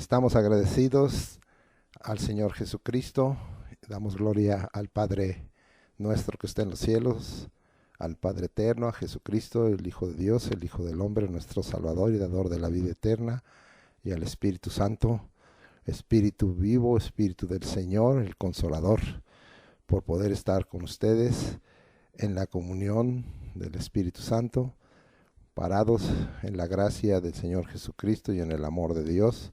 Estamos agradecidos al Señor Jesucristo, damos gloria al Padre nuestro que está en los cielos, al Padre eterno, a Jesucristo, el Hijo de Dios, el Hijo del hombre, nuestro Salvador y dador de la vida eterna, y al Espíritu Santo, Espíritu vivo, Espíritu del Señor, el Consolador, por poder estar con ustedes en la comunión del Espíritu Santo, parados en la gracia del Señor Jesucristo y en el amor de Dios.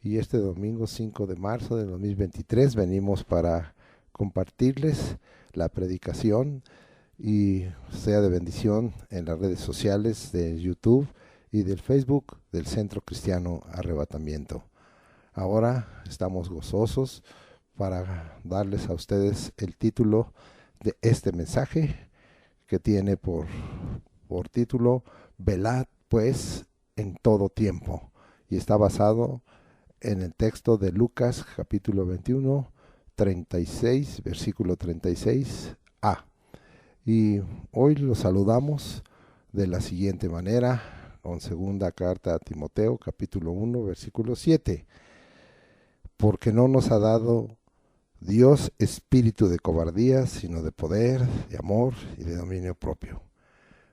Y este domingo 5 de marzo de 2023 venimos para compartirles la predicación y sea de bendición en las redes sociales de YouTube y del Facebook del Centro Cristiano Arrebatamiento. Ahora estamos gozosos para darles a ustedes el título de este mensaje que tiene por título Velad pues en todo tiempo, y está basado en el texto de Lucas capítulo 21, 36, versículo 36a. Y hoy los saludamos de la siguiente manera, con segunda carta a Timoteo capítulo 1, versículo 7. Porque no nos ha dado Dios espíritu de cobardía, sino de poder, de amor y de dominio propio.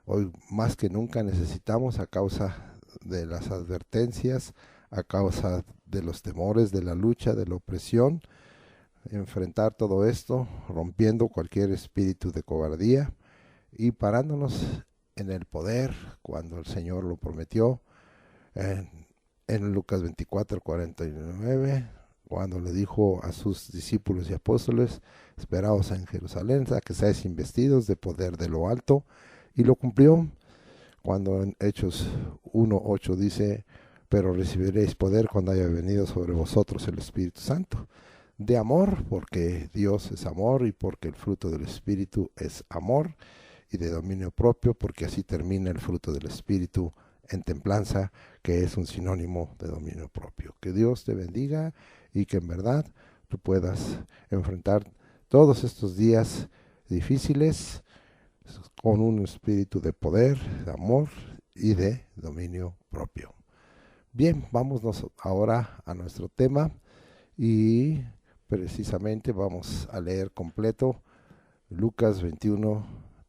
Hoy más que nunca necesitamos, a causa de las advertencias, a causa de los temores, de la lucha, de la opresión, enfrentar todo esto, rompiendo cualquier espíritu de cobardía y parándonos en el poder cuando el Señor lo prometió en Lucas 24, 49, cuando le dijo a sus discípulos y apóstoles: esperaos en Jerusalén a que seáis investidos de poder de lo alto, y lo cumplió cuando en Hechos 1:8 dice: pero recibiréis poder cuando haya venido sobre vosotros el Espíritu Santo. De amor, porque Dios es amor y porque el fruto del Espíritu es amor, y de dominio propio, porque así termina el fruto del Espíritu en templanza, que es un sinónimo de dominio propio. Que Dios te bendiga y que en verdad tú puedas enfrentar todos estos días difíciles con un espíritu de poder, de amor y de dominio propio. Bien, vámonos ahora a nuestro tema y precisamente vamos a leer completo Lucas 21,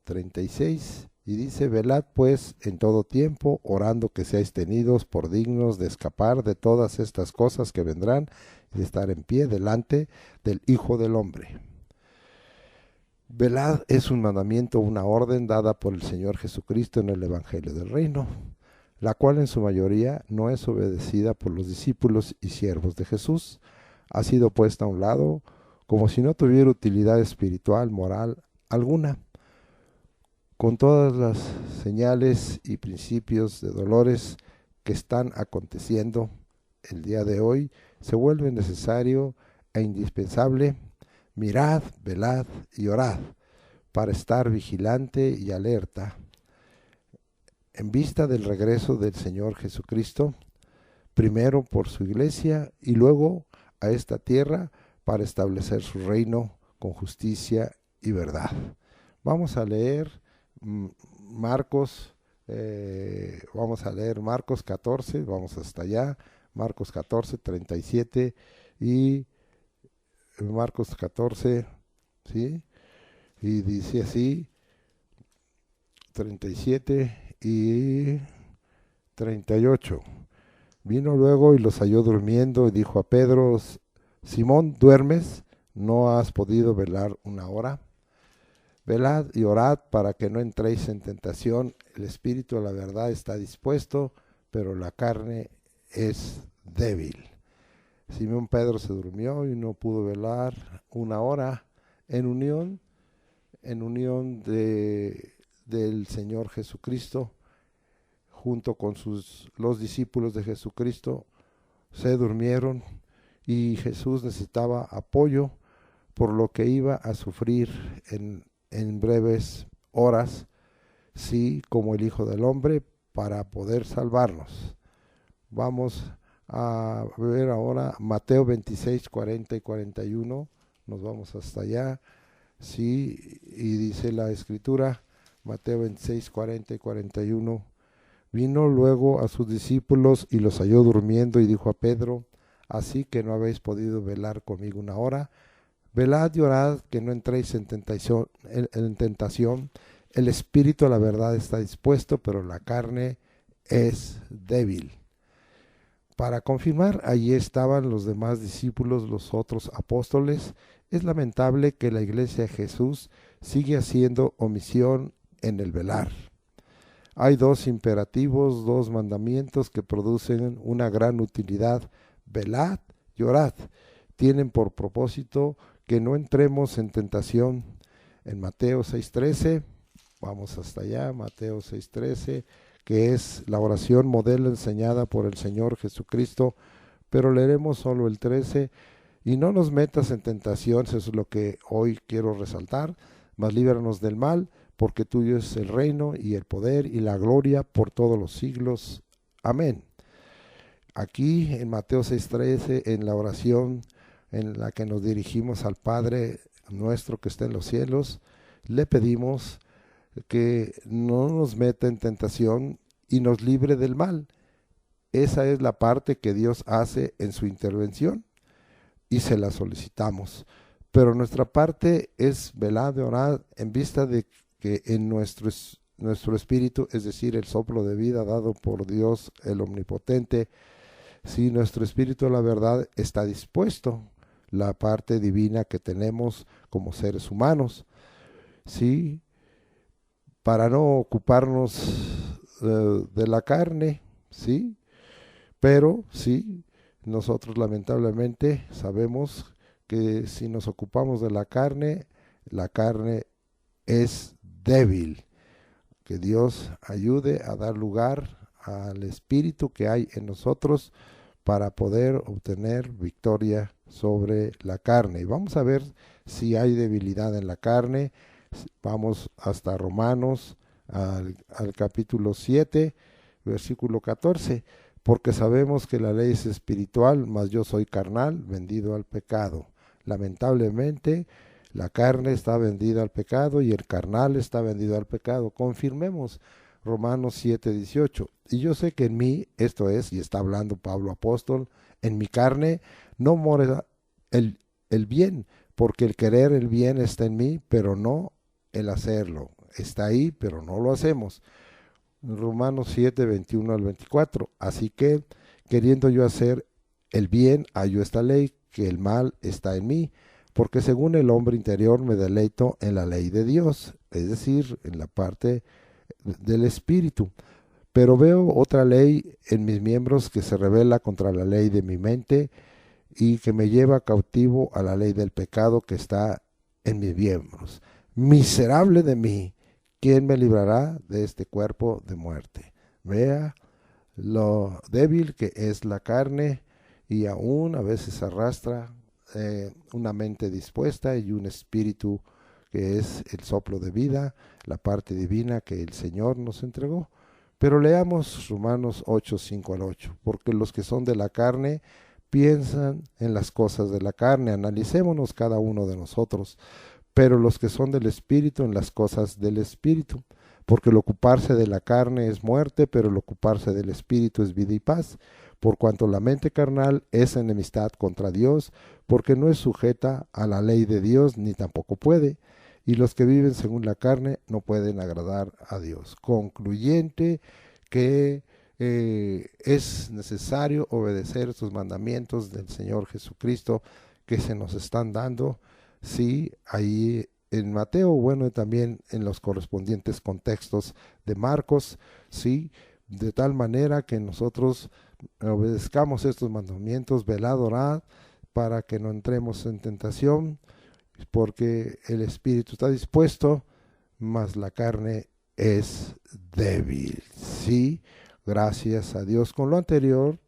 36, y dice: velad pues en todo tiempo, orando que seáis tenidos por dignos de escapar de todas estas cosas que vendrán y de estar en pie delante del Hijo del Hombre. Velad es un mandamiento, una orden dada por el Señor Jesucristo en el Evangelio del Reino, la cual en su mayoría no es obedecida por los discípulos y siervos de Jesús. Ha sido puesta a un lado como si no tuviera utilidad espiritual, moral alguna. Con todas las señales y principios de dolores que están aconteciendo el día de hoy, se vuelve necesario e indispensable: mirad, velad y orad, para estar vigilante y alerta en vista del regreso del Señor Jesucristo, primero por su iglesia y luego a esta tierra para establecer su reino con justicia y verdad. Vamos a leer Marcos, Marcos 14, vamos hasta allá, Marcos 14, 37 y Marcos 14, ¿sí? Y dice así, 37 y 38. Vino luego y los halló durmiendo y dijo a Pedro: Simón, ¿duermes? ¿No has podido velar una hora? Velad y orad para que no entréis en tentación. El espíritu a la verdad está dispuesto, pero la carne es débil. Simón Pedro se durmió y no pudo velar una hora en unión del Señor Jesucristo, junto con los discípulos de Jesucristo. Se durmieron y Jesús necesitaba apoyo, por lo que iba a sufrir en breves horas, sí, como el Hijo del Hombre, para poder salvarnos. Vamos a ver ahora Mateo 26, 40 y 41. Nos vamos hasta allá. Sí, y dice la Escritura, Mateo 26, 40 y 41. Vino luego a sus discípulos y los halló durmiendo y dijo a Pedro: así que no habéis podido velar conmigo una hora. Velad y orad, que no entréis en tentación. El espíritu a la verdad está dispuesto, pero la carne es débil. Para confirmar, allí estaban los demás discípulos, los otros apóstoles. Es lamentable que la iglesia de Jesús sigue haciendo omisión en el velar. Hay dos imperativos, dos mandamientos que producen una gran utilidad. Velad y orad. Tienen por propósito que no entremos en tentación. En Mateo 6:13, vamos hasta allá, Mateo 6:13, que es la oración modelo enseñada por el Señor Jesucristo, pero leeremos solo el 13. Y no nos metas en tentación, eso es lo que hoy quiero resaltar, mas líbranos del mal, porque tuyo es el reino y el poder y la gloria por todos los siglos. Amén. Aquí en Mateo 6:13, en la oración en la que nos dirigimos al Padre nuestro que está en los cielos, le pedimos que no nos meta en tentación y nos libre del mal. Esa es la parte que Dios hace en su intervención y se la solicitamos. Pero nuestra parte es velar y orar en vista de que en nuestro espíritu, es decir, el soplo de vida dado por Dios el Omnipotente, si nuestro espíritu a la verdad está dispuesto, la parte divina que tenemos como seres humanos, ¿sí? Para no ocuparnos de la carne, ¿sí? Pero sí, nosotros lamentablemente sabemos que si nos ocupamos de la carne es débil. Que Dios ayude a dar lugar al espíritu que hay en nosotros para poder obtener victoria sobre la carne. Y vamos a ver si hay debilidad en la carne. Vamos hasta Romanos, al capítulo 7, versículo 14. Porque sabemos que la ley es espiritual, mas yo soy carnal, vendido al pecado. Lamentablemente, la carne está vendida al pecado y el carnal está vendido al pecado. Confirmemos Romanos 7:18. Y yo sé que en mí, esto es, y está hablando Pablo apóstol, en mi carne no mora el bien, porque el querer el bien está en mí, pero no el hacerlo. Está ahí, pero no lo hacemos. Romanos 7:21 al 24. Así que, queriendo yo hacer el bien, hallo esta ley, que el mal está en mí, porque según el hombre interior me deleito en la ley de Dios, es decir, en la parte del espíritu. Pero veo otra ley en mis miembros que se rebela contra la ley de mi mente y que me lleva cautivo a la ley del pecado que está en mis miembros. Miserable de mí, ¿quién me librará de este cuerpo de muerte? Vea lo débil que es la carne y aún a veces arrastra una mente dispuesta y un espíritu que es el soplo de vida, la parte divina que el Señor nos entregó. Pero leamos Romanos 8:5 al 8, porque los que son de la carne piensan en las cosas de la carne, analicémonos cada uno de nosotros, pero los que son del Espíritu en las cosas del Espíritu, porque el ocuparse de la carne es muerte, pero el ocuparse del Espíritu es vida y paz, por cuanto la mente carnal es enemistad contra Dios, porque no es sujeta a la ley de Dios, ni tampoco puede, y los que viven según la carne no pueden agradar a Dios. Concluyente que es necesario obedecer estos mandamientos del Señor Jesucristo que se nos están dando, sí, ahí en Mateo, bueno, y también en los correspondientes contextos de Marcos, sí, de tal manera que nosotros obedezcamos estos mandamientos, velad, orad, para que no entremos en tentación, porque el espíritu está dispuesto, mas la carne es débil. Sí, gracias a Dios. Con lo anterior,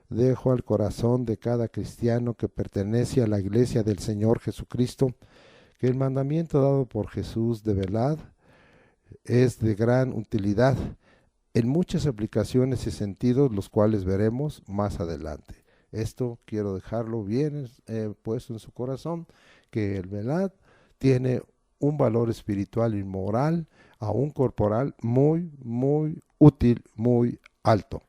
dejo al corazón de cada cristiano que pertenece a la iglesia del Señor Jesucristo que el mandamiento dado por Jesús de velad es de gran utilidad en muchas aplicaciones y sentidos, los cuales veremos más adelante. Esto quiero dejarlo bien puesto en su corazón, que el velad tiene un valor espiritual y moral, aún corporal, muy, muy útil, muy alto.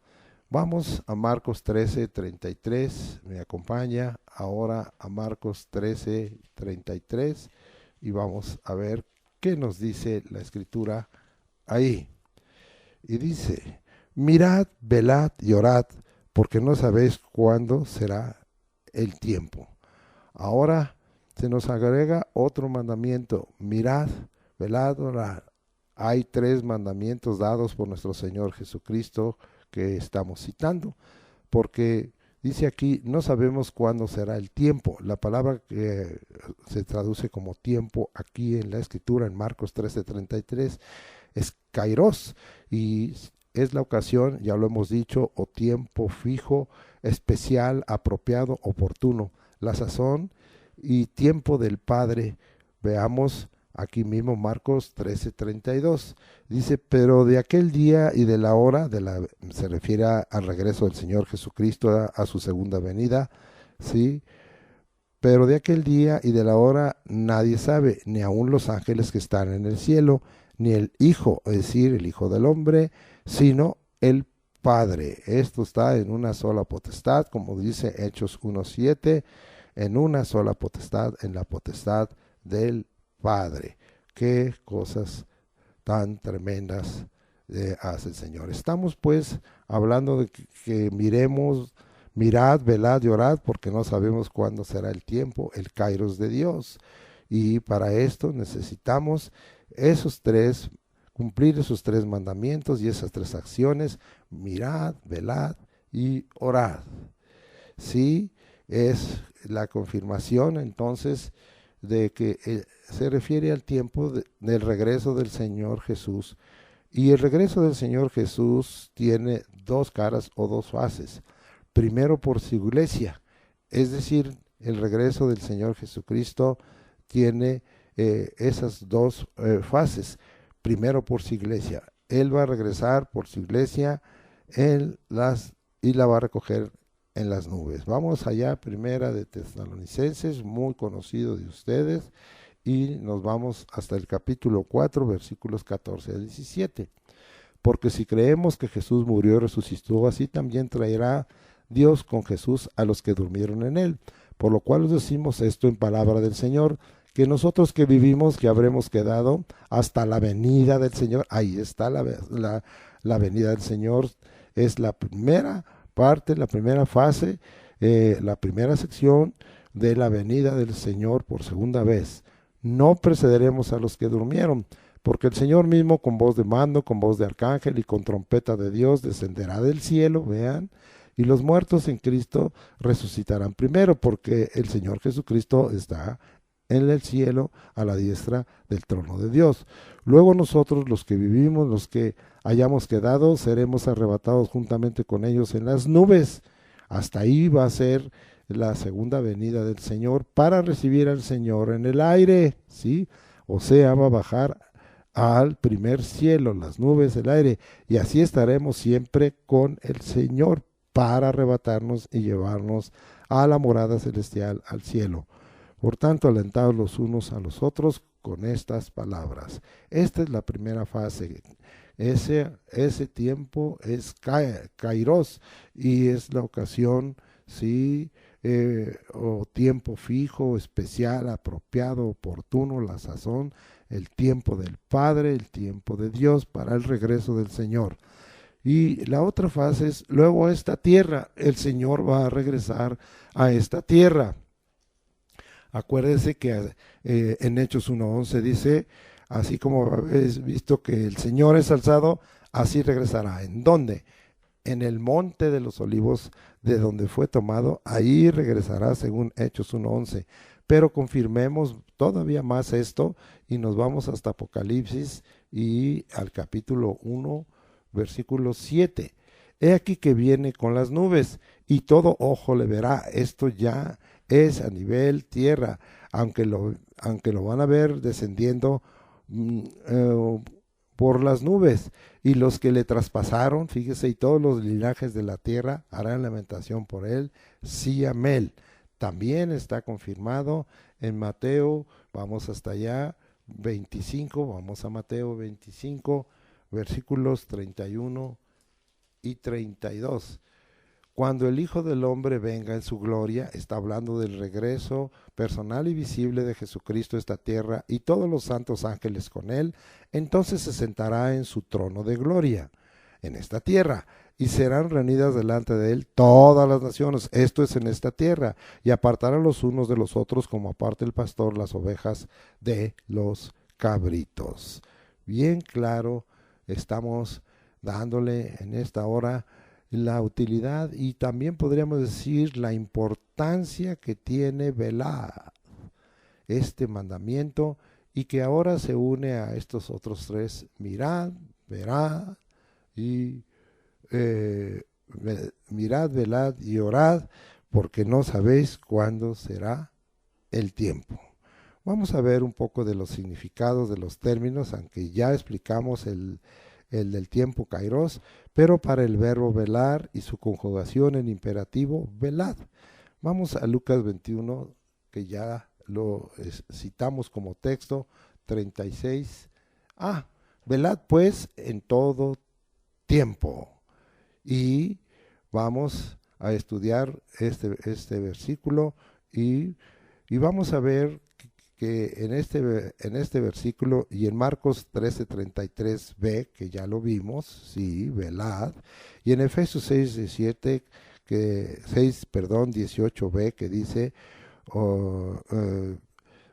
Vamos a Marcos 13:33, me acompaña ahora a Marcos 13:33 y vamos a ver qué nos dice la escritura ahí. Y dice, mirad, velad y orad, porque no sabéis cuándo será el tiempo. Ahora se nos agrega otro mandamiento, mirad, velad, orad. Hay 3 mandamientos dados por nuestro Señor Jesucristo que estamos citando, porque dice aquí, no sabemos cuándo será el tiempo. La palabra que se traduce como tiempo aquí en la escritura, en Marcos 13:33, es kairos, y es la ocasión, ya lo hemos dicho, o tiempo fijo, especial, apropiado, oportuno, la sazón y tiempo del Padre. Veamos aquí mismo Marcos 13:32. Dice, pero de aquel día y de la hora, se refiere al regreso del Señor Jesucristo a su segunda venida, ¿sí? Pero de aquel día y de la hora nadie sabe, ni aun los ángeles que están en el cielo, ni el Hijo, es decir, el Hijo del Hombre, sino el Padre. Esto está en una sola potestad, como dice Hechos 1:7, en una sola potestad, en la potestad del Padre. Qué cosas tan tremendas hace el Señor. Estamos pues hablando de que miremos, mirad, velad y orad, porque no sabemos cuándo será el tiempo, el kairos de Dios. Y para esto necesitamos cumplir esos 3 mandamientos y esas 3 acciones, mirad, velad y orad. Sí, es la confirmación entonces de que se refiere al tiempo del regreso del Señor Jesús. Y el regreso del Señor Jesús tiene 2 caras o 2 fases. Primero por su iglesia, es decir, el regreso del Señor Jesucristo tiene esas 2 fases. Primero por su iglesia. Él va a regresar por su iglesia y la va a recoger en las nubes. Vamos allá, primera de Tesalonicenses, muy conocido de ustedes, y nos vamos hasta el capítulo 4, versículos 14 a 17. Porque si creemos que Jesús murió y resucitó, así también traerá Dios con Jesús a los que durmieron en él. Por lo cual os decimos esto en palabra del Señor, que nosotros que vivimos, que habremos quedado hasta la venida del Señor. Ahí está la venida del Señor, es la primera parte, la primera fase, la primera sección de la venida del Señor por segunda vez. No precederemos a los que durmieron, porque el Señor mismo con voz de mando, con voz de arcángel y con trompeta de Dios descenderá del cielo, vean, y los muertos en Cristo resucitarán primero, porque el Señor Jesucristo está en el cielo a la diestra del trono de Dios. Luego nosotros, los que vivimos, los que hayamos quedado, seremos arrebatados juntamente con ellos en las nubes. Hasta ahí va a ser la segunda venida del Señor para recibir al Señor en el aire, ¿sí? O sea, va a bajar al primer cielo, las nubes, el aire, y así estaremos siempre con el Señor para arrebatarnos y llevarnos a la morada celestial, al cielo. Por tanto, alentados los unos a los otros con estas palabras. Esta es la primera fase. Ese tiempo es kairos, y es la ocasión, sí, o tiempo fijo, especial, apropiado, oportuno, la sazón, el tiempo del Padre, el tiempo de Dios para el regreso del Señor. Y la otra fase es luego a esta tierra. El Señor va a regresar a esta tierra. Acuérdese que en Hechos 1:11 dice, así como habéis visto que el Señor es alzado, así regresará. ¿En dónde? En el monte de los olivos, de donde fue tomado, ahí regresará según Hechos 1:11. Pero confirmemos todavía más esto y nos vamos hasta Apocalipsis y al capítulo 1, versículo 7. He aquí que viene con las nubes y todo ojo le verá. Esto ya es a nivel tierra, aunque lo van a ver descendiendo por las nubes, y los que le traspasaron, fíjese, y todos los linajes de la tierra harán lamentación por él, sí, amén. También está confirmado en Mateo, vamos hasta allá, 25, vamos a Mateo 25, versículos 31 y 32. Cuando el Hijo del Hombre venga en su gloria, está hablando del regreso personal y visible de Jesucristo a esta tierra y todos los santos ángeles con él, entonces se sentará en su trono de gloria en esta tierra y serán reunidas delante de él todas las naciones, esto es en esta tierra, y apartará los unos de los otros como aparta el pastor las ovejas de los cabritos. Bien claro, estamos dándole en esta hora la utilidad y también podríamos decir la importancia que tiene velar este mandamiento y que ahora se une a estos otros tres: mirad, verad y mirad, velad y orad, porque no sabéis cuándo será el tiempo. Vamos a ver un poco de los significados de los términos, aunque ya explicamos el del tiempo kairos, pero para el verbo velar y su conjugación en imperativo, velad. Vamos a Lucas 21, que ya lo citamos como texto, 36. Velad pues en todo tiempo. Y vamos a estudiar este versículo y vamos a ver que en este versículo y en Marcos 13:33b, que ya lo vimos, sí, velad, y en Efesios 6:18, 18b, que dice,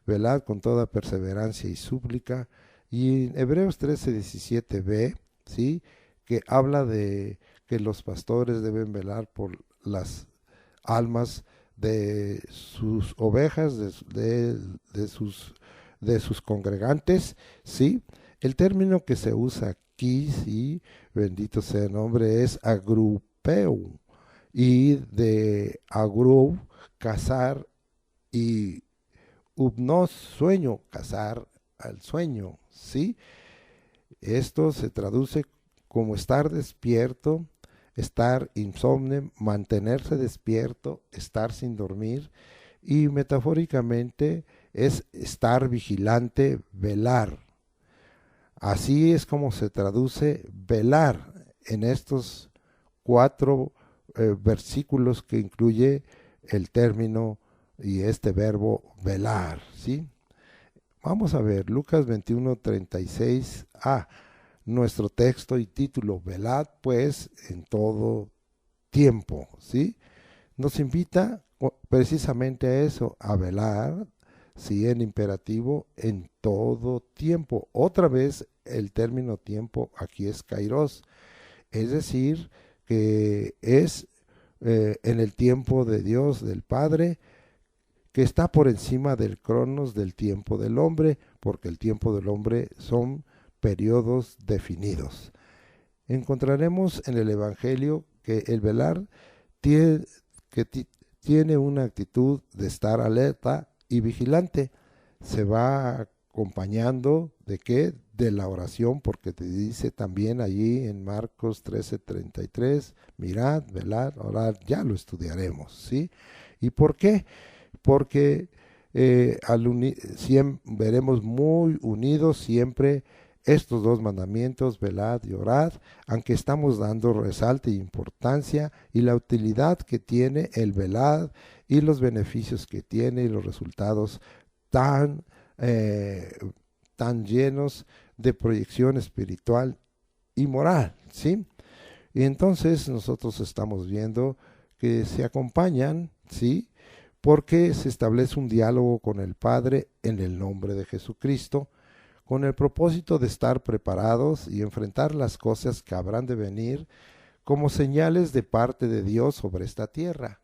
velad con toda perseverancia y súplica, y en Hebreos 13:17b, sí, que habla de que los pastores deben velar por las almas de sus ovejas, de sus congregantes, ¿sí? El término que se usa aquí, sí, bendito sea el nombre, es agrupeu, y de agrou, cazar, y upnos, sueño, cazar al sueño, ¿sí? Esto se traduce como estar despierto, estar insomne, mantenerse despierto, estar sin dormir, y metafóricamente es estar vigilante, velar. Así es como se traduce velar en estos 4 versículos que incluye el término y este verbo velar, ¿sí? Vamos a ver Lucas 21:36. Nuestro texto y título: velad pues en todo tiempo, ¿sí? Nos invita precisamente a eso, a velar, sí, en imperativo, en todo tiempo. Otra vez el término tiempo aquí es kairos, es decir, que es en el tiempo de Dios, del Padre, que está por encima del cronos, del tiempo del hombre, porque el tiempo del hombre son periodos definidos. Encontraremos en el Evangelio que el velar tiene una actitud de estar alerta y vigilante. Se va acompañando de qué? De la oración, porque te dice también allí en Marcos 13:33, mirad, velad, orad, ya lo estudiaremos, ¿sí? ¿Y por qué? Porque veremos muy unidos siempre estos dos mandamientos, velad y orad, aunque estamos dando resalte e importancia y la utilidad que tiene el velad y los beneficios que tiene y los resultados tan, tan llenos de proyección espiritual y moral, ¿sí? Y entonces nosotros estamos viendo que se acompañan, ¿sí? Porque se establece un diálogo con el Padre en el nombre de Jesucristo, con el propósito de estar preparados y enfrentar las cosas que habrán de venir como señales de parte de Dios sobre esta tierra.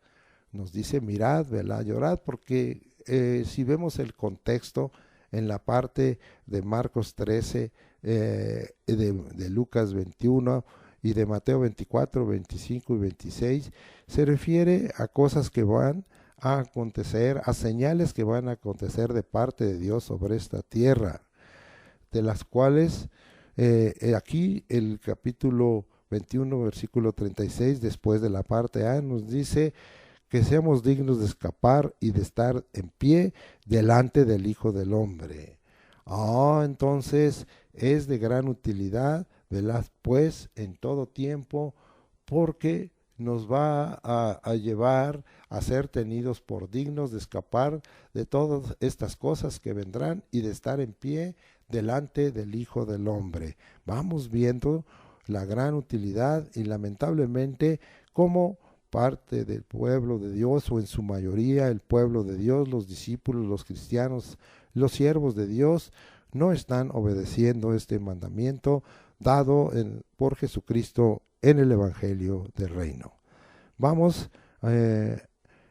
Nos dice, mirad, velad y orad, porque si vemos el contexto en la parte de Marcos 13, de Lucas 21 y de Mateo 24, 25 y 26, se refiere a cosas que van a acontecer, a señales que van a acontecer de parte de Dios sobre esta tierra, de las cuales aquí el capítulo 21, versículo 36, después de la parte A, nos dice que seamos dignos de escapar y de estar en pie delante del Hijo del Hombre. Entonces es de gran utilidad, velad pues en todo tiempo, porque nos va a llevar a ser tenidos por dignos de escapar de todas estas cosas que vendrán y de estar en pie delante del Hijo del Hombre. Vamos viendo la gran utilidad y lamentablemente cómo parte del pueblo de Dios, o en su mayoría el pueblo de Dios, los discípulos, los cristianos, los siervos de Dios, no están obedeciendo este mandamiento dado por Jesucristo en el Evangelio del Reino. Vamos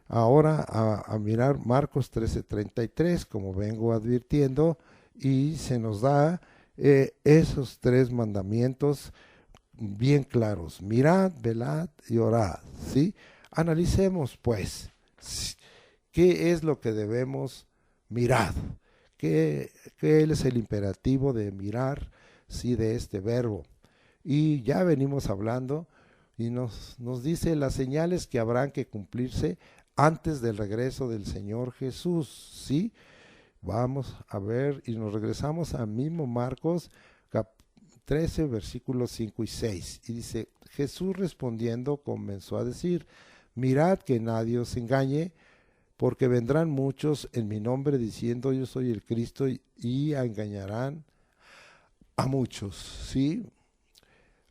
ahora a mirar Marcos 13:33, como vengo advirtiendo, y se nos da esos tres mandamientos bien claros: mirad, velad y orad, ¿sí? Analicemos pues, ¿qué es lo que debemos mirar? ¿Qué es el imperativo de mirar, sí, de este verbo? Y ya venimos hablando y nos dice las señales que habrán que cumplirse antes del regreso del Señor Jesús, ¿sí? Vamos a ver y nos regresamos a mismo Marcos 13, versículos 5 y 6. Y dice: Jesús respondiendo comenzó a decir: mirad que nadie os engañe, porque vendrán muchos en mi nombre diciendo yo soy el Cristo, y engañarán a muchos, ¿sí?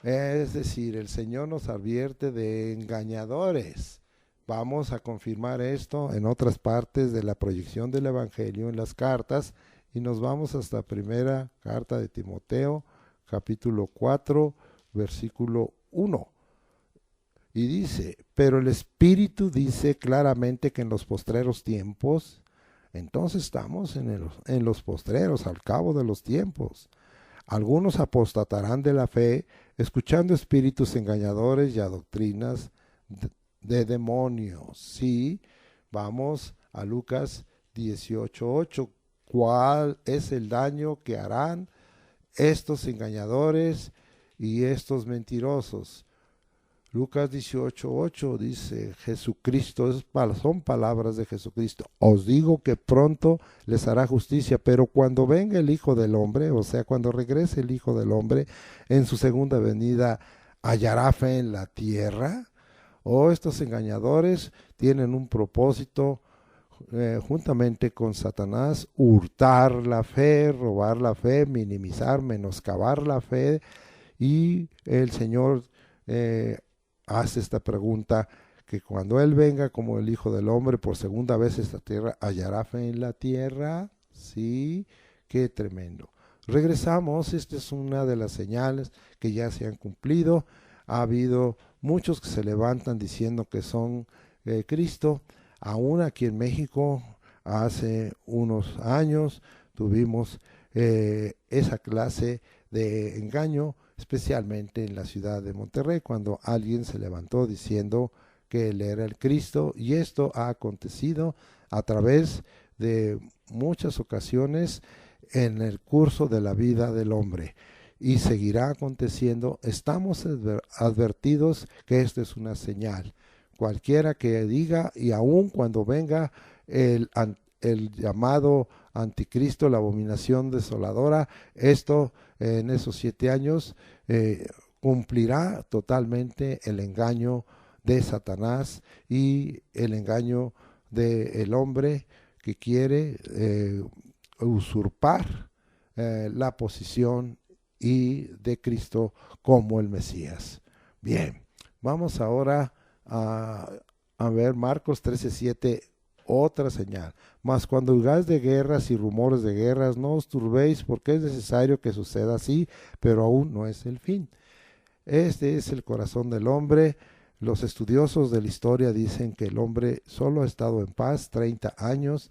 Es decir, el Señor nos advierte de engañadores. Vamos a confirmar esto en otras partes de la proyección del Evangelio, en las cartas, y nos vamos hasta primera carta de Timoteo, capítulo 4, versículo 1. Y dice: pero el Espíritu dice claramente que en los postreros tiempos, entonces estamos en los postreros, al cabo de los tiempos, algunos apostatarán de la fe, escuchando espíritus engañadores y a doctrinas de demonios. Sí, vamos a Lucas 18:8. ¿Cuál es el daño que harán estos engañadores y estos mentirosos? Lucas 18:8 dice Jesucristo, son palabras de Jesucristo: os digo que pronto les hará justicia, pero cuando venga el Hijo del Hombre, o sea, cuando regrese el Hijo del Hombre en su segunda venida, ¿hallará fe en la tierra? Estos engañadores tienen un propósito, juntamente con Satanás: hurtar la fe, robar la fe, minimizar, menoscabar la fe. Y el Señor hace esta pregunta, que cuando Él venga como el Hijo del Hombre por segunda vez a esta tierra, ¿hallará fe en la tierra? Sí, qué tremendo. Regresamos, esta es una de las señales que ya se han cumplido. Ha habido muchos que se levantan diciendo que son Cristo. Aún aquí en México, hace unos años, tuvimos esa clase de engaño, especialmente en la ciudad de Monterrey, cuando alguien se levantó diciendo que él era el Cristo, y esto ha acontecido a través de muchas ocasiones en el curso de la vida del hombre, y seguirá aconteciendo. Estamos advertidos que esto es una señal. Cualquiera que diga, y aun cuando venga el llamado anticristo, la abominación desoladora, esto en esos 7 años cumplirá totalmente el engaño de Satanás y el engaño del hombre que quiere usurpar la posición y de Cristo como el Mesías. Bien, vamos ahora a ver Marcos 13:7. Otra señal: mas cuando oigáis de guerras y rumores de guerras, no os turbéis, porque es necesario que suceda así, pero aún no es el fin. Este es el corazón del hombre. Los estudiosos de la historia dicen que el hombre solo ha estado en paz 30 años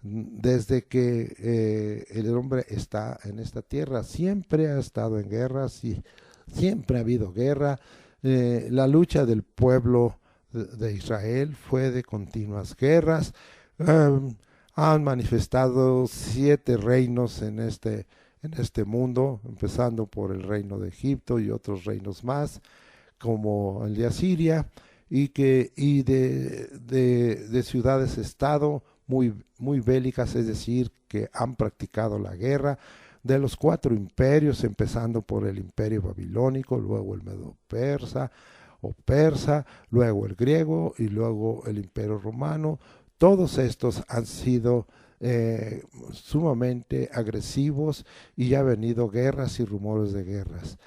desde que el hombre está en esta tierra. Siempre ha estado en guerra, sí, siempre ha habido guerra. La lucha del pueblo de Israel fue de continuas guerras. Han manifestado 7 reinos en este mundo, empezando por el reino de Egipto y otros reinos más, como el de Asiria, y de ciudades-estado muy bélicas, es decir, que han practicado la guerra, de los 4 imperios, empezando por el imperio babilónico, luego el medo-persa, o persa, luego el griego y luego el imperio romano. Todos estos han sido sumamente agresivos y ya han venido guerras y rumores de guerras.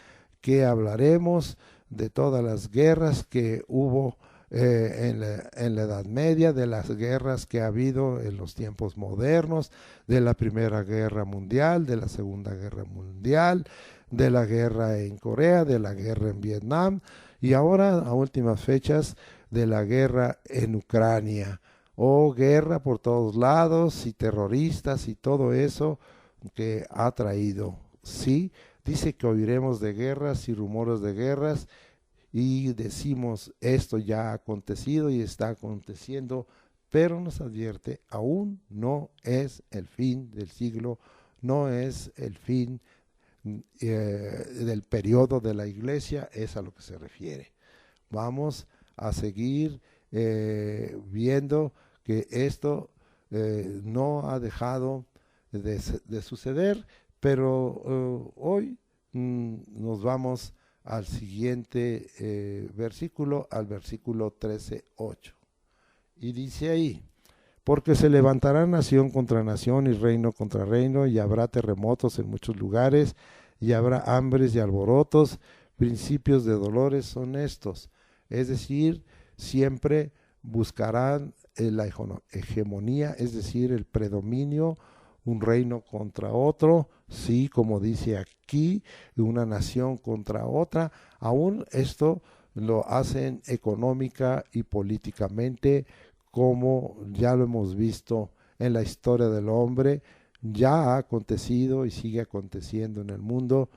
Que hablaremos de todas las guerras que hubo en la Edad Media, de las guerras que ha habido en los tiempos modernos, de la Primera Guerra Mundial, de la Segunda Guerra Mundial, de la guerra en Corea, de la guerra en Vietnam y ahora a últimas fechas de la guerra en Ucrania. O guerra por todos lados y terroristas y todo eso que ha traído. Sí, dice que oiremos de guerras y rumores de guerras y decimos esto ya ha acontecido y está aconteciendo, pero nos advierte, aún no es el fin del siglo, no es el fin del periodo de la iglesia, es a lo que se refiere. Vamos a seguir viendo que esto no ha dejado de suceder, pero hoy nos vamos al siguiente versículo, al versículo 13:8. Y dice ahí, porque se levantará nación contra nación y reino contra reino, y habrá terremotos en muchos lugares, y habrá hambres y alborotos, principios de dolores son estos. Es decir, siempre buscarán la hegemonía, es decir, el predominio, un reino contra otro, sí, como dice aquí, una nación contra otra. Aún esto lo hacen económica y políticamente, como ya lo hemos visto en la historia del hombre, ya ha acontecido y sigue aconteciendo en el mundo,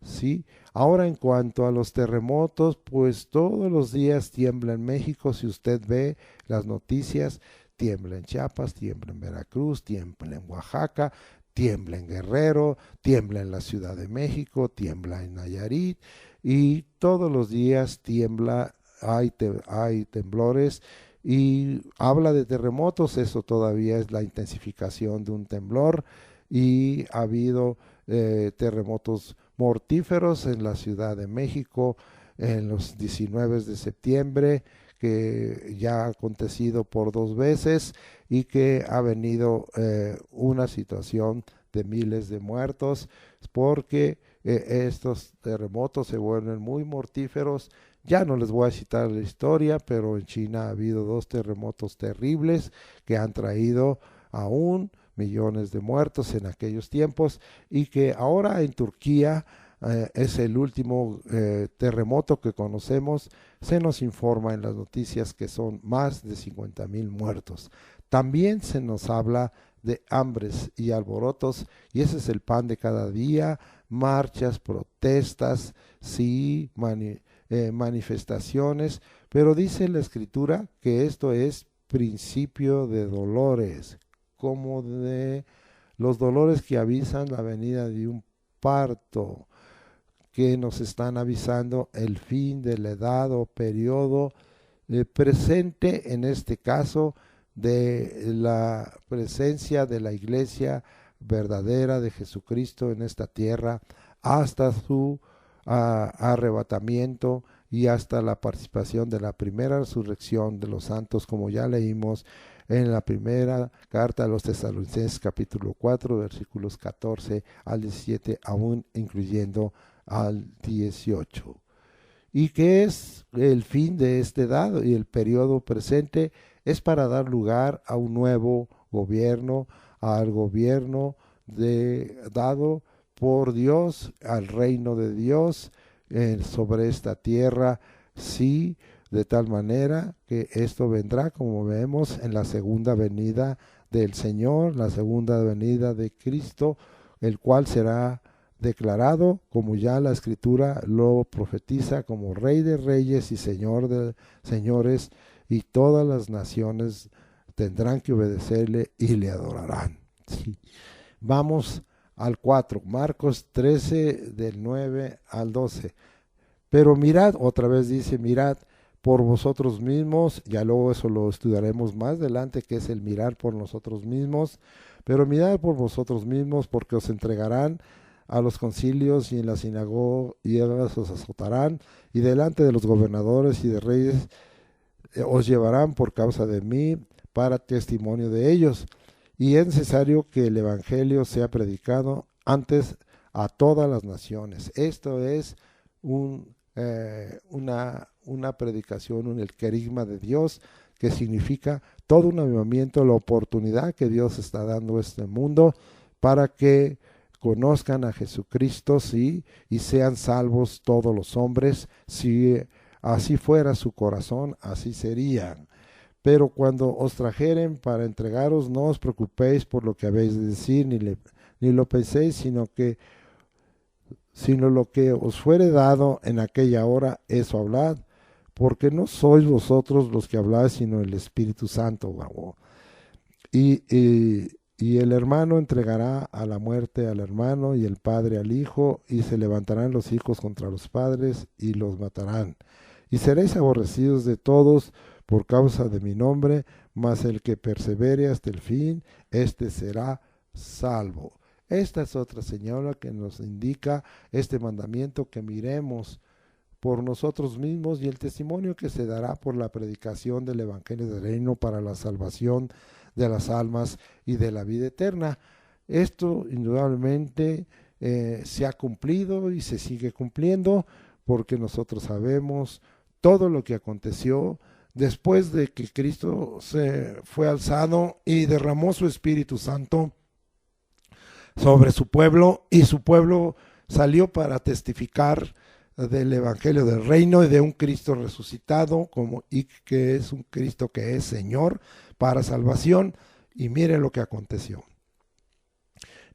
sí. Ahora en cuanto a los terremotos, pues todos los días tiembla en México, si usted ve las noticias, tiembla en Chiapas, tiembla en Veracruz, tiembla en Oaxaca, tiembla en Guerrero, tiembla en la Ciudad de México, tiembla en Nayarit y todos los días tiembla, hay temblores y habla de terremotos, eso todavía es la intensificación de un temblor y ha habido terremotos mortíferos en la Ciudad de México en los 19 de septiembre, que ya ha acontecido por 2 veces y que ha venido una situación de miles de muertos porque estos terremotos se vuelven muy mortíferos. Ya no les voy a citar la historia, pero en China ha habido 2 terremotos terribles que han traído aún millones de muertos en aquellos tiempos y que ahora en Turquía es el último terremoto que conocemos. Se nos informa en las noticias que son más de 50,000 muertos. También se nos habla de hambres y alborotos y ese es el pan de cada día, marchas, protestas, sí, manifestaciones, pero dice la escritura que esto es principio de dolores, como de los dolores que avisan la venida de un parto, que nos están avisando el fin de la edad o periodo presente, en este caso, de la presencia de la iglesia verdadera de Jesucristo en esta tierra, hasta su arrebatamiento y hasta la participación de la primera resurrección de los santos, como ya leímos en la primera carta a los Tesalonicenses capítulo 4 versículos 14 al 17, aún incluyendo al 18. ¿Y qué es el fin de esta edad y el periodo presente? Es para dar lugar a un nuevo gobierno, al gobierno dado por Dios, al reino de Dios sobre esta tierra, sí, de tal manera que esto vendrá, como vemos, en la segunda venida del Señor, la segunda venida de Cristo, el cual será declarado, como ya la Escritura lo profetiza, como Rey de Reyes y Señor de Señores, y todas las naciones tendrán que obedecerle y le adorarán. Sí. Vamos al 4, Marcos 13, del 9 al 12. Pero mirad, otra vez dice, mirad por vosotros mismos, ya luego eso lo estudiaremos más adelante, que es el mirar por nosotros mismos, pero mirad por vosotros mismos, porque os entregarán a los concilios y en las sinagogas os azotarán, y delante de los gobernadores y de reyes os llevarán por causa de mí para testimonio de ellos. Y es necesario que el evangelio sea predicado antes a todas las naciones. Esto es una predicación, el querigma de Dios, que significa todo un avivamiento, la oportunidad que Dios está dando a este mundo para que conozcan a Jesucristo, sí, y sean salvos todos los hombres. Si así fuera su corazón, así serían. Pero cuando os trajeren para entregaros, no os preocupéis por lo que habéis de decir, ni lo penséis, sino lo que os fuere dado en aquella hora, eso hablad, porque no sois vosotros los que habláis, sino el Espíritu Santo. Y el hermano entregará a la muerte al hermano, y el padre al hijo, y se levantarán los hijos contra los padres, y los matarán. Y seréis aborrecidos de todos por causa de mi nombre, mas el que persevere hasta el fin, éste será salvo. Esta es otra señal que nos indica este mandamiento, que miremos por nosotros mismos y el testimonio que se dará por la predicación del Evangelio del Reino para la salvación de las almas y de la vida eterna. Esto indudablemente se ha cumplido y se sigue cumpliendo, porque nosotros sabemos todo lo que aconteció después de que Cristo se fue alzado y derramó su Espíritu Santo sobre su pueblo, y su pueblo salió para testificar del Evangelio del Reino y de un Cristo resucitado, y que es un Cristo que es Señor para salvación. Y miren lo que aconteció.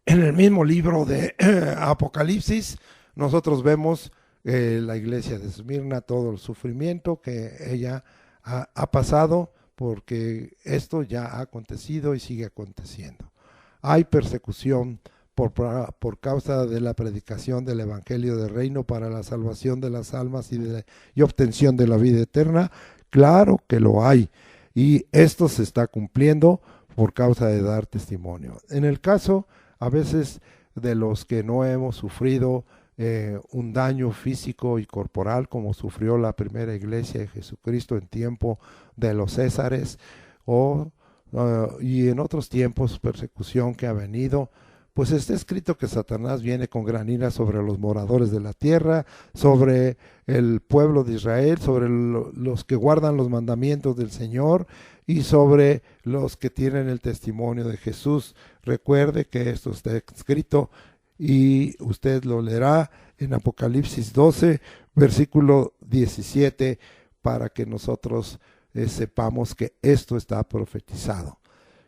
En el mismo libro de Apocalipsis, nosotros vemos la iglesia de Esmirna, todo el sufrimiento que ella ha pasado, porque esto ya ha acontecido y sigue aconteciendo. Hay persecución por causa de la predicación del Evangelio del Reino para la salvación de las almas y obtención de la vida eterna. Claro que lo hay, y esto se está cumpliendo por causa de dar testimonio. En el caso, a veces, de los que no hemos sufrido un daño físico y corporal, como sufrió la primera iglesia de Jesucristo en tiempo de los Césares, y en otros tiempos persecución que ha venido, pues está escrito que Satanás viene con gran ira sobre los moradores de la tierra, sobre el pueblo de Israel, sobre los que guardan los mandamientos del Señor, y sobre los que tienen el testimonio de Jesús. Recuerde que esto está escrito, y usted lo leerá en Apocalipsis 12, versículo 17, para que nosotros sepamos que esto está profetizado.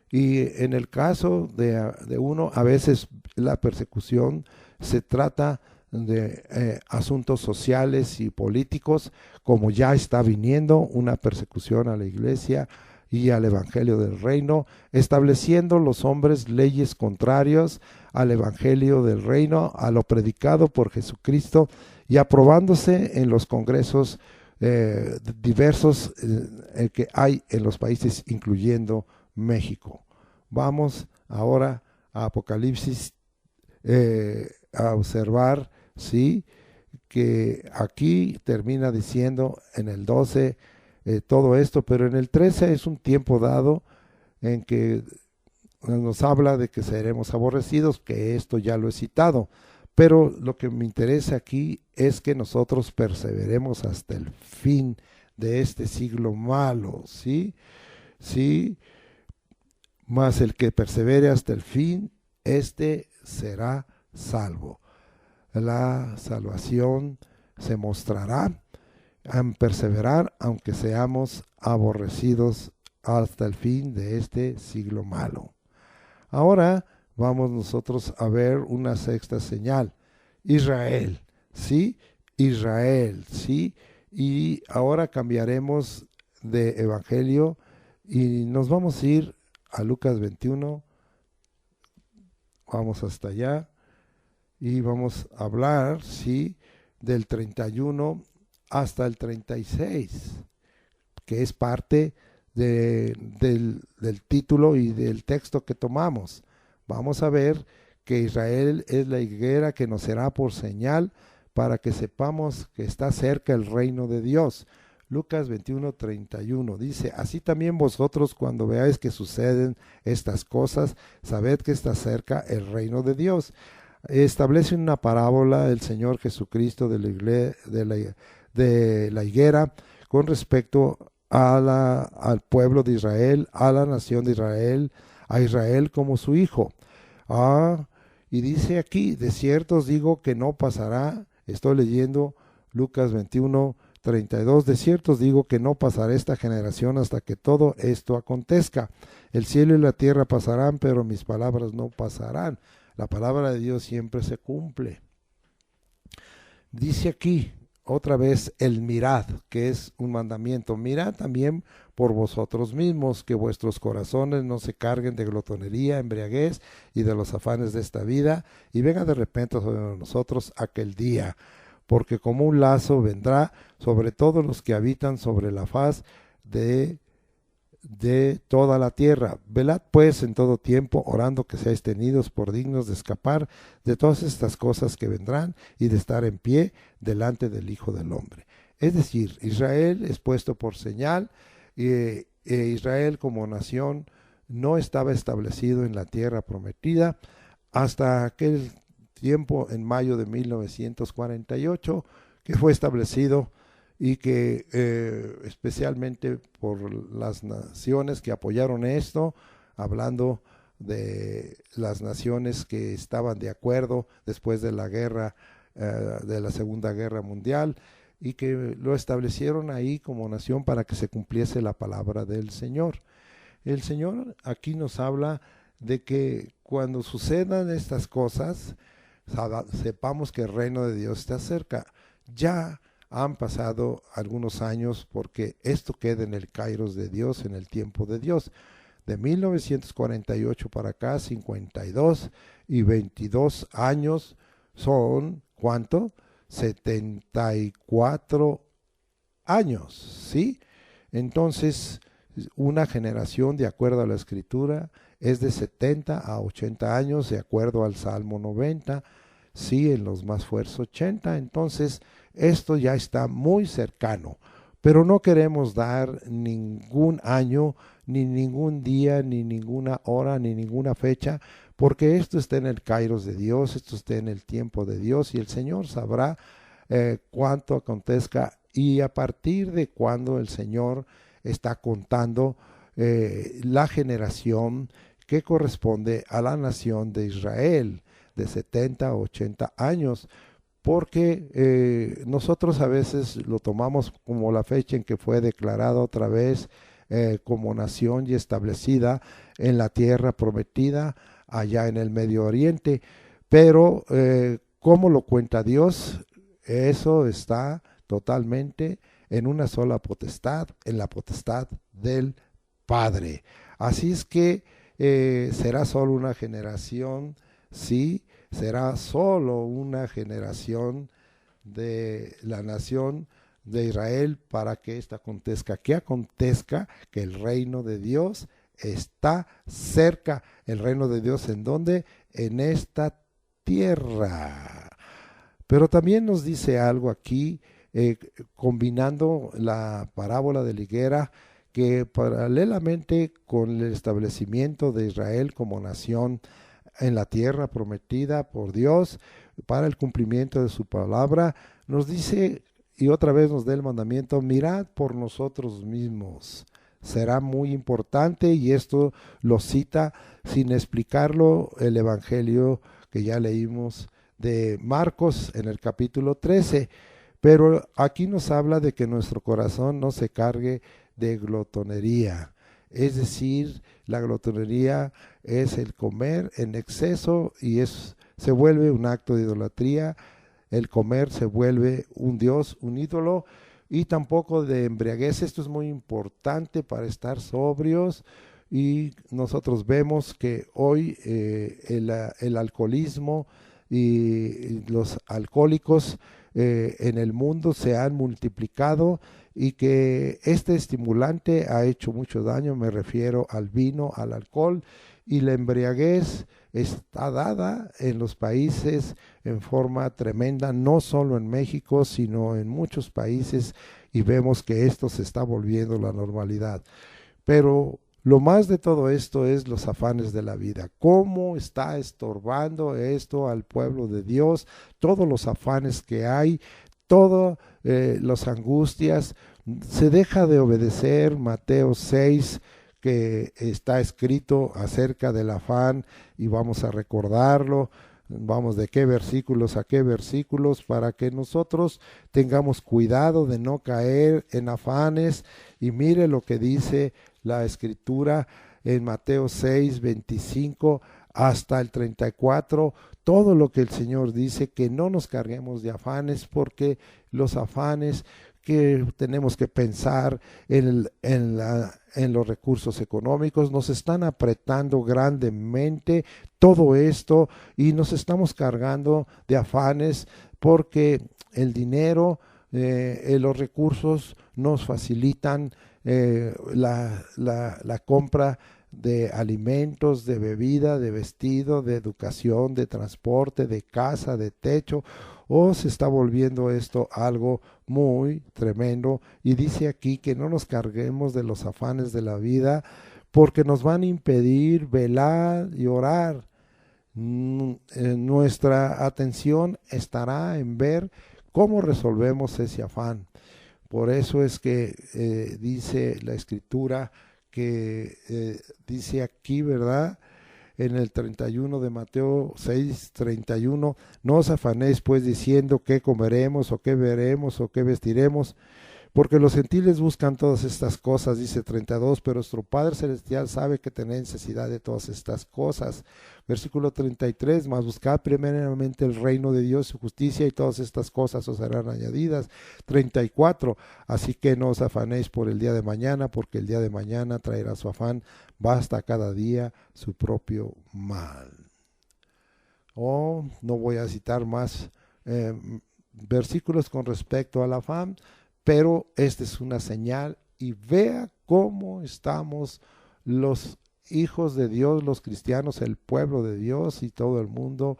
Y en el caso de uno, a veces la persecución se trata de asuntos sociales y políticos, como ya está viniendo una persecución a la iglesia y al Evangelio del Reino, estableciendo los hombres leyes contrarias al Evangelio del Reino, a lo predicado por Jesucristo, y aprobándose en los congresos diversos que hay en los países, incluyendo México. Vamos ahora a Apocalipsis a observar, sí, que aquí termina diciendo en el 12 todo esto, pero en el 13 es un tiempo dado en que nos habla de que seremos aborrecidos, que esto ya lo he citado, pero lo que me interesa aquí es que nosotros perseveremos hasta el fin de este siglo malo, ¿sí? Sí, mas el que persevere hasta el fin, este será salvo. La salvación se mostrará en perseverar, aunque seamos aborrecidos hasta el fin de este siglo malo. Ahora vamos nosotros a ver una sexta señal. Israel, ¿sí? Israel, ¿sí? Y ahora cambiaremos de evangelio y nos vamos a ir a Lucas 21. Vamos hasta allá y vamos a hablar, ¿sí?, del 31 hasta el 36, que es parte del título y del texto que tomamos. Vamos a ver que Israel es la higuera que nos será por señal para que sepamos que está cerca el reino de Dios. Lucas 21:31 dice, así también vosotros cuando veáis que suceden estas cosas, sabed que está cerca el reino de Dios. Establece una parábola el Señor Jesucristo de la higuera con respecto al pueblo de Israel, a la nación de Israel, a Israel como su hijo. Y dice aquí, de cierto os digo que no pasará, estoy leyendo Lucas 21:32, de cierto os digo que no pasará esta generación hasta que todo esto acontezca. El cielo y la tierra pasarán, pero mis palabras no pasarán. La palabra de Dios siempre se cumple. Dice aquí, otra vez, el mirad, que es un mandamiento. Mirad también por vosotros mismos, que vuestros corazones no se carguen de glotonería, embriaguez y de los afanes de esta vida, y venga de repente sobre nosotros aquel día, porque como un lazo vendrá sobre todos los que habitan sobre la faz de toda la tierra. Velad pues en todo tiempo, orando que seáis tenidos por dignos de escapar de todas estas cosas que vendrán y de estar en pie delante del Hijo del Hombre. Es decir, Israel es puesto por señal, Israel como nación no estaba establecido en la tierra prometida hasta aquel tiempo, en mayo de 1948, que fue establecido y que especialmente por las naciones que apoyaron esto, hablando de las naciones que estaban de acuerdo después de la guerra, de la Segunda Guerra Mundial, y que lo establecieron ahí como nación para que se cumpliese la palabra del Señor. El Señor aquí nos habla de que cuando sucedan estas cosas, sepamos que el reino de Dios está cerca. Ya han pasado algunos años porque esto queda en el kairos de Dios, en el tiempo de Dios. De 1948 para acá, 52 y 22 años son, ¿cuánto? 74 años, ¿sí? Entonces, una generación, de acuerdo a la Escritura, es de 70 a 80 años, de acuerdo al Salmo 90, sí, en los más fuertes 80. Entonces, esto ya está muy cercano, pero no queremos dar ningún año, ni ningún día, ni ninguna hora, ni ninguna fecha, porque esto está en el kairos de Dios, esto está en el tiempo de Dios, y el Señor sabrá cuánto acontezca y a partir de cuándo el Señor está contando la generación que corresponde a la nación de Israel de 70 a 80 años, porque nosotros a veces lo tomamos como la fecha en que fue declarada otra vez como nación y establecida en la tierra prometida allá en el Medio Oriente, pero ¿cómo lo cuenta Dios? Eso está totalmente en una sola potestad, en la potestad del Padre. Así es que será solo una generación, sí, será solo una generación de la nación de Israel para que esto acontezca. Que acontezca que el reino de Dios está cerca. ¿El reino de Dios en dónde? En esta tierra. Pero también nos dice algo aquí, combinando la parábola de la higuera, que paralelamente con el establecimiento de Israel como nación en la tierra prometida por Dios para el cumplimiento de su palabra, nos dice y otra vez nos da el mandamiento, mirad por nosotros mismos. Será muy importante y esto lo cita sin explicarlo el Evangelio que ya leímos de Marcos en el capítulo 13, pero aquí nos habla de que nuestro corazón no se cargue de glotonería. Es decir, la glotonería es el comer en exceso y se vuelve un acto de idolatría. El comer se vuelve un dios, un ídolo, y tampoco de embriaguez. Esto es muy importante para estar sobrios, y nosotros vemos que hoy el alcoholismo y los alcohólicos en el mundo se han multiplicado y que este estimulante ha hecho mucho daño. Me refiero al vino, al alcohol, y la embriaguez está dada en los países en forma tremenda, no solo en México, sino en muchos países, y vemos que esto se está volviendo la normalidad. Pero lo más de todo esto es los afanes de la vida. ¿Cómo está estorbando esto al pueblo de Dios? Todos los afanes que hay, todas las angustias. Se deja de obedecer Mateo 6, que está escrito acerca del afán, y vamos a recordarlo. Vamos de qué versículos a qué versículos para que nosotros tengamos cuidado de no caer en afanes. Y mire lo que dice la escritura en Mateo 6, 25 hasta el 34, todo lo que el Señor dice, que no nos carguemos de afanes, porque los afanes que tenemos que pensar en los recursos económicos nos están apretando grandemente todo esto, y nos estamos cargando de afanes porque el dinero, los recursos nos facilitan la compra de alimentos, de bebida, de vestido, de educación, de transporte, de casa, de techo. Se está volviendo esto algo muy tremendo, y dice aquí que no nos carguemos de los afanes de la vida, porque nos van a impedir velar y orar. Nuestra atención estará en ver cómo resolvemos ese afán. Por eso es que dice la escritura que dice aquí, ¿verdad? En el 31 de Mateo 6, 31, no os afanéis pues diciendo qué comeremos o qué veremos o qué vestiremos, porque los gentiles buscan todas estas cosas, dice 32, pero nuestro Padre Celestial sabe que tenéis necesidad de todas estas cosas. Versículo 33, mas buscad primeramente el reino de Dios y su justicia, y todas estas cosas os serán añadidas. 34, así que no os afanéis por el día de mañana, porque el día de mañana traerá su afán, basta cada día su propio mal. No voy a citar más versículos con respecto al afán, pero esta es una señal, y vea cómo estamos los hijos de Dios, los cristianos, el pueblo de Dios y todo el mundo,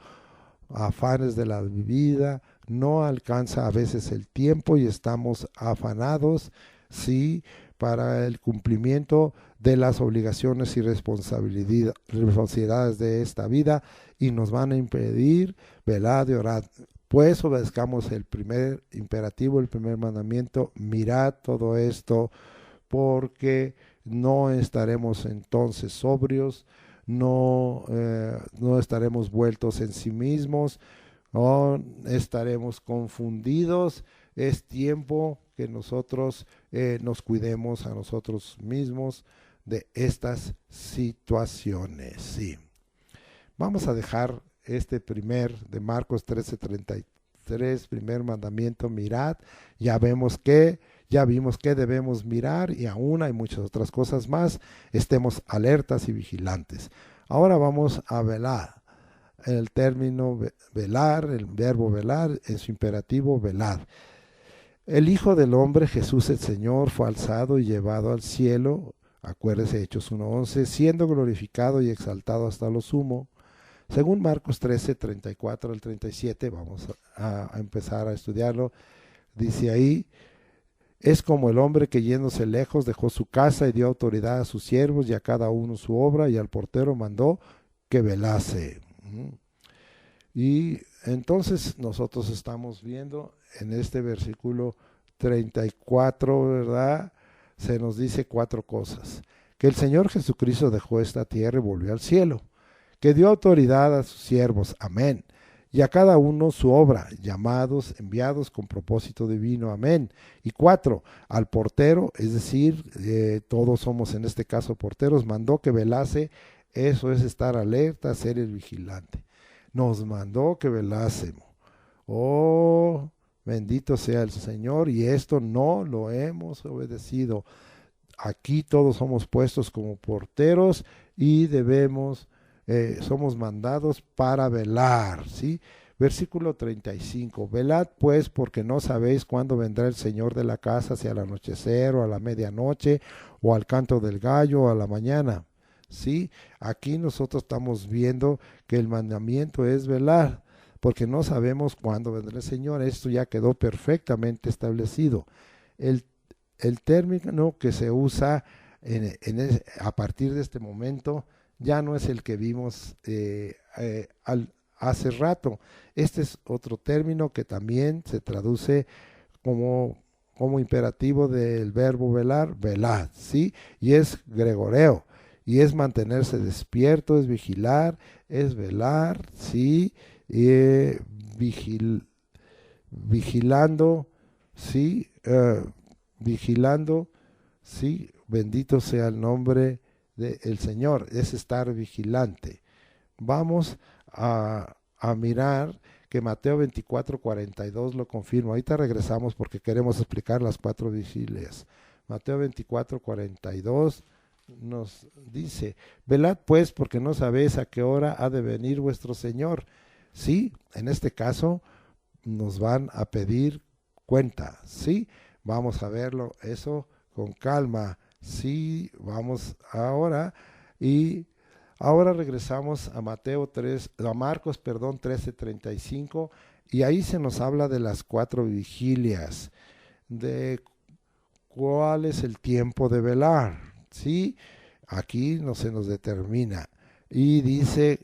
afanes de la vida. No alcanza a veces el tiempo y estamos afanados, sí, para el cumplimiento de las obligaciones y responsabilidades de esta vida, y nos van a impedir velar y orar. Pues obedezcamos el primer imperativo, el primer mandamiento: mirad todo esto, porque no estaremos entonces sobrios, no estaremos vueltos en sí mismos, no estaremos confundidos. Es tiempo que nosotros nos cuidemos a nosotros mismos de estas situaciones. Sí. Vamos a dejar este primer de Marcos 13:33, primer mandamiento: mirad. Ya vimos que debemos mirar, y aún hay muchas otras cosas más. Estemos alertas y vigilantes. Ahora vamos a velar. El término velar, el verbo velar, en su imperativo velad. El Hijo del Hombre, Jesús el Señor, fue alzado y llevado al cielo, acuérdese Hechos 1:11, siendo glorificado y exaltado hasta lo sumo. Según Marcos 13:34 al 37, vamos a empezar a estudiarlo. Dice ahí: es como el hombre que yéndose lejos dejó su casa y dio autoridad a sus siervos y a cada uno su obra, y al portero mandó que velase. Y entonces nosotros estamos viendo en este versículo 34, ¿verdad? Se nos dice 4 cosas: que el Señor Jesucristo dejó esta tierra y volvió al cielo, que dio autoridad a sus siervos, amén, y a cada uno su obra, llamados, enviados con propósito divino, amén. Y 4, al portero, es decir, todos somos en este caso porteros, mandó que velase. Eso es estar alerta, ser el vigilante. Nos mandó que velásemos. Oh, bendito sea el Señor, y esto no lo hemos obedecido. Aquí todos somos puestos como porteros y somos mandados para velar, ¿sí? Versículo 35. Velad pues, porque no sabéis cuándo vendrá el Señor de la casa, si al anochecer o a la medianoche o al canto del gallo o a la mañana. Sí, aquí nosotros estamos viendo que el mandamiento es velar, porque no sabemos cuándo vendrá el Señor. Esto ya quedó perfectamente establecido. El, el término que se usa a partir de este momento ya no es el que vimos hace rato. Este es otro término que también se traduce como imperativo del verbo velar, velad, ¿sí? Y es gregoreo, y es mantenerse despierto, es vigilar, es velar, ¿sí? Y, vigilando, ¿sí? Vigilando, ¿sí? Bendito sea el nombre del Señor, es estar vigilante. Vamos a mirar que Mateo 24:42 lo confirma. Ahorita regresamos porque queremos explicar las 4 vigilias. Mateo 24:42 nos dice: velad pues, porque no sabéis a qué hora ha de venir vuestro Señor. Sí, en este caso nos van a pedir cuenta, sí, vamos a verlo eso con calma. Sí, vamos ahora. Y ahora regresamos a Marcos, 13:35, y ahí se nos habla de las 4 vigilias, de cuál es el tiempo de velar, ¿sí? Aquí no se nos determina. Y dice,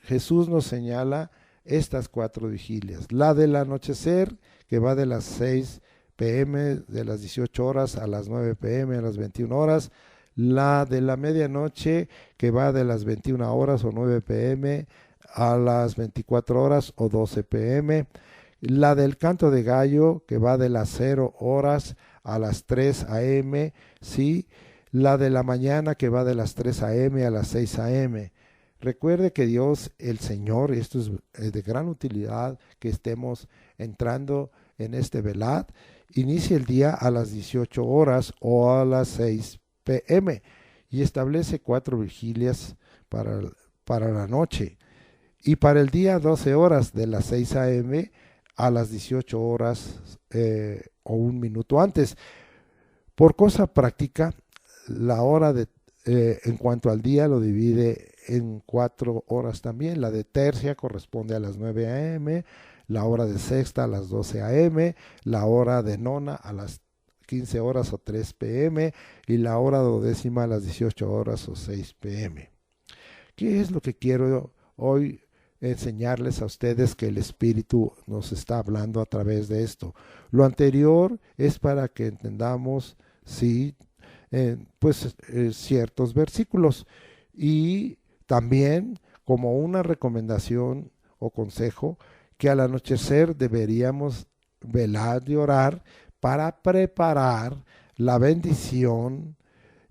Jesús nos señala estas 4 vigilias. La del anochecer, que va de las 6 p.m., de las 18 horas a las 9 p.m., a las 21 horas. La de la medianoche, que va de las 21 horas o 9 p.m. a las 24 horas o 12 p.m. La del canto de gallo, que va de las 0 horas a las 3 a.m., ¿sí? La de la mañana, que va de las 3 a.m. a las 6 a.m. Recuerde que Dios, el Señor, esto es de gran utilidad que estemos entrando en este velad, inicia el día a las 18 horas o a las 6 p.m. y establece 4 vigilias para la noche. Y para el día 12 horas, de las 6 a.m. a las 18 horas o un minuto antes. Por cosa práctica, la hora en cuanto al día lo divide en 4 horas también. La de tercia corresponde a las 9 a.m., la hora de sexta a las 12 a.m., la hora de nona a las 15 horas o 3 p.m. y la hora duodécima a las 18 horas o 6 p.m. ¿Qué es lo que quiero hoy enseñarles a ustedes que el Espíritu nos está hablando a través de esto? Lo anterior es para que entendamos, sí, ciertos versículos, y también como una recomendación o consejo que al anochecer deberíamos velar y orar para preparar la bendición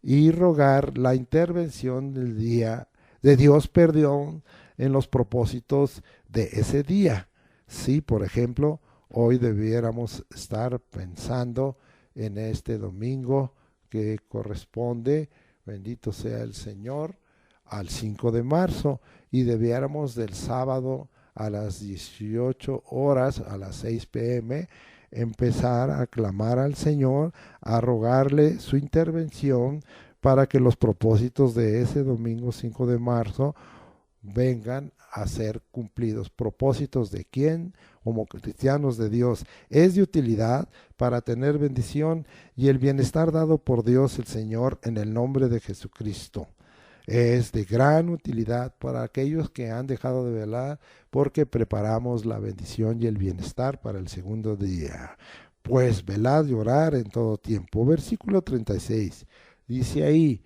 y rogar la intervención del día de Dios, perdón, en los propósitos de ese día. Sí, por ejemplo, hoy debiéramos estar pensando en este domingo que corresponde, bendito sea el Señor, al 5 de marzo, y debiéramos del sábado a las 18 horas, a las 6 p.m., empezar a clamar al Señor, a rogarle su intervención para que los propósitos de ese domingo 5 de marzo vengan a ser cumplidos. ¿Propósitos de quién? Como cristianos de Dios. Es de utilidad para tener bendición y el bienestar dado por Dios el Señor en el nombre de Jesucristo. Es de gran utilidad para aquellos que han dejado de velar, porque preparamos la bendición y el bienestar para el segundo día. Pues velad y orar en todo tiempo. Versículo 36. Dice ahí: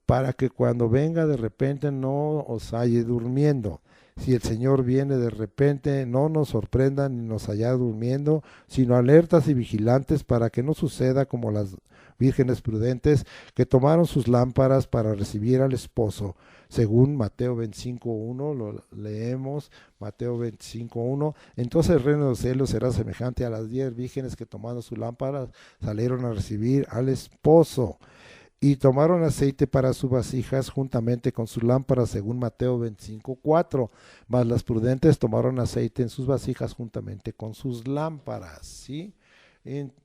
para que cuando venga de repente no os halle durmiendo. Si el Señor viene de repente, no nos sorprenda ni nos haya durmiendo, sino alertas y vigilantes, para que no suceda como las vírgenes prudentes que tomaron sus lámparas para recibir al esposo. Según Mateo 25:1, lo leemos, Mateo 25:1. Entonces el reino de los cielos será semejante a las 10 vírgenes que tomando sus lámparas salieron a recibir al esposo. Y tomaron aceite para sus vasijas juntamente con sus lámparas, según Mateo 25:4. Mas las prudentes tomaron aceite en sus vasijas juntamente con sus lámparas, ¿sí?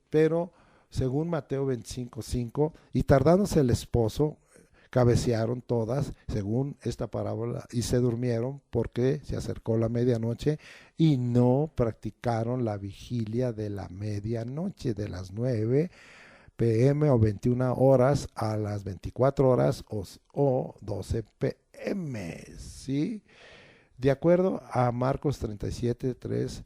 Pero, según Mateo 25:5, y tardándose el esposo, cabecearon todas, según esta parábola, y se durmieron porque se acercó la medianoche y no practicaron la vigilia de la medianoche, de las 9 p.m. o 21 horas a las 24 horas o 12 p.m. ¿Sí? De acuerdo a Marcos 37:3,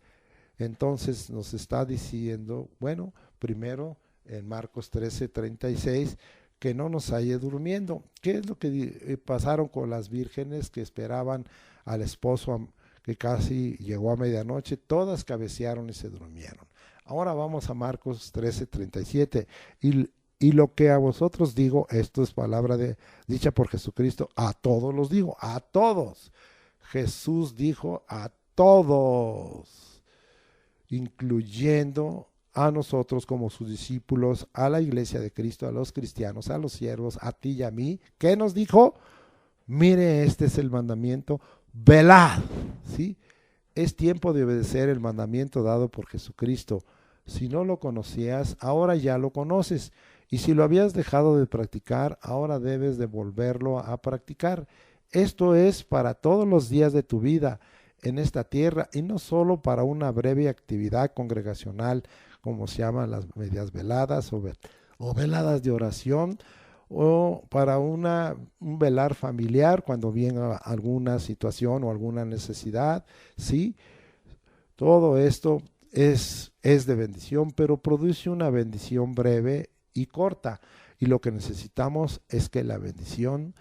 entonces nos está diciendo, bueno, primero en Marcos 13:36, que no nos halle durmiendo. ¿Qué es lo que pasaron con las vírgenes que esperaban al esposo que casi llegó a medianoche? Todas cabecearon y se durmieron. Ahora vamos a Marcos 13:37. Y lo que a vosotros digo, esto es palabra dicha por Jesucristo, a todos los digo, a todos. Jesús dijo a todos, incluyendo a nosotros como sus discípulos, a la iglesia de Cristo, a los cristianos, a los siervos, a ti y a mí. ¿Qué nos dijo? Mire, este es el mandamiento, velad, ¿sí? Es tiempo de obedecer el mandamiento dado por Jesucristo. Si no lo conocías, ahora ya lo conoces. Y si lo habías dejado de practicar, ahora debes de volverlo a practicar. Esto es para todos los días de tu vida en esta tierra y no solo para una breve actividad congregacional, como se llaman las medias veladas o veladas de oración, o para un velar familiar cuando viene alguna situación o alguna necesidad, ¿sí? Todo esto es de bendición, pero produce una bendición breve y corta. Y lo que necesitamos es que la bendición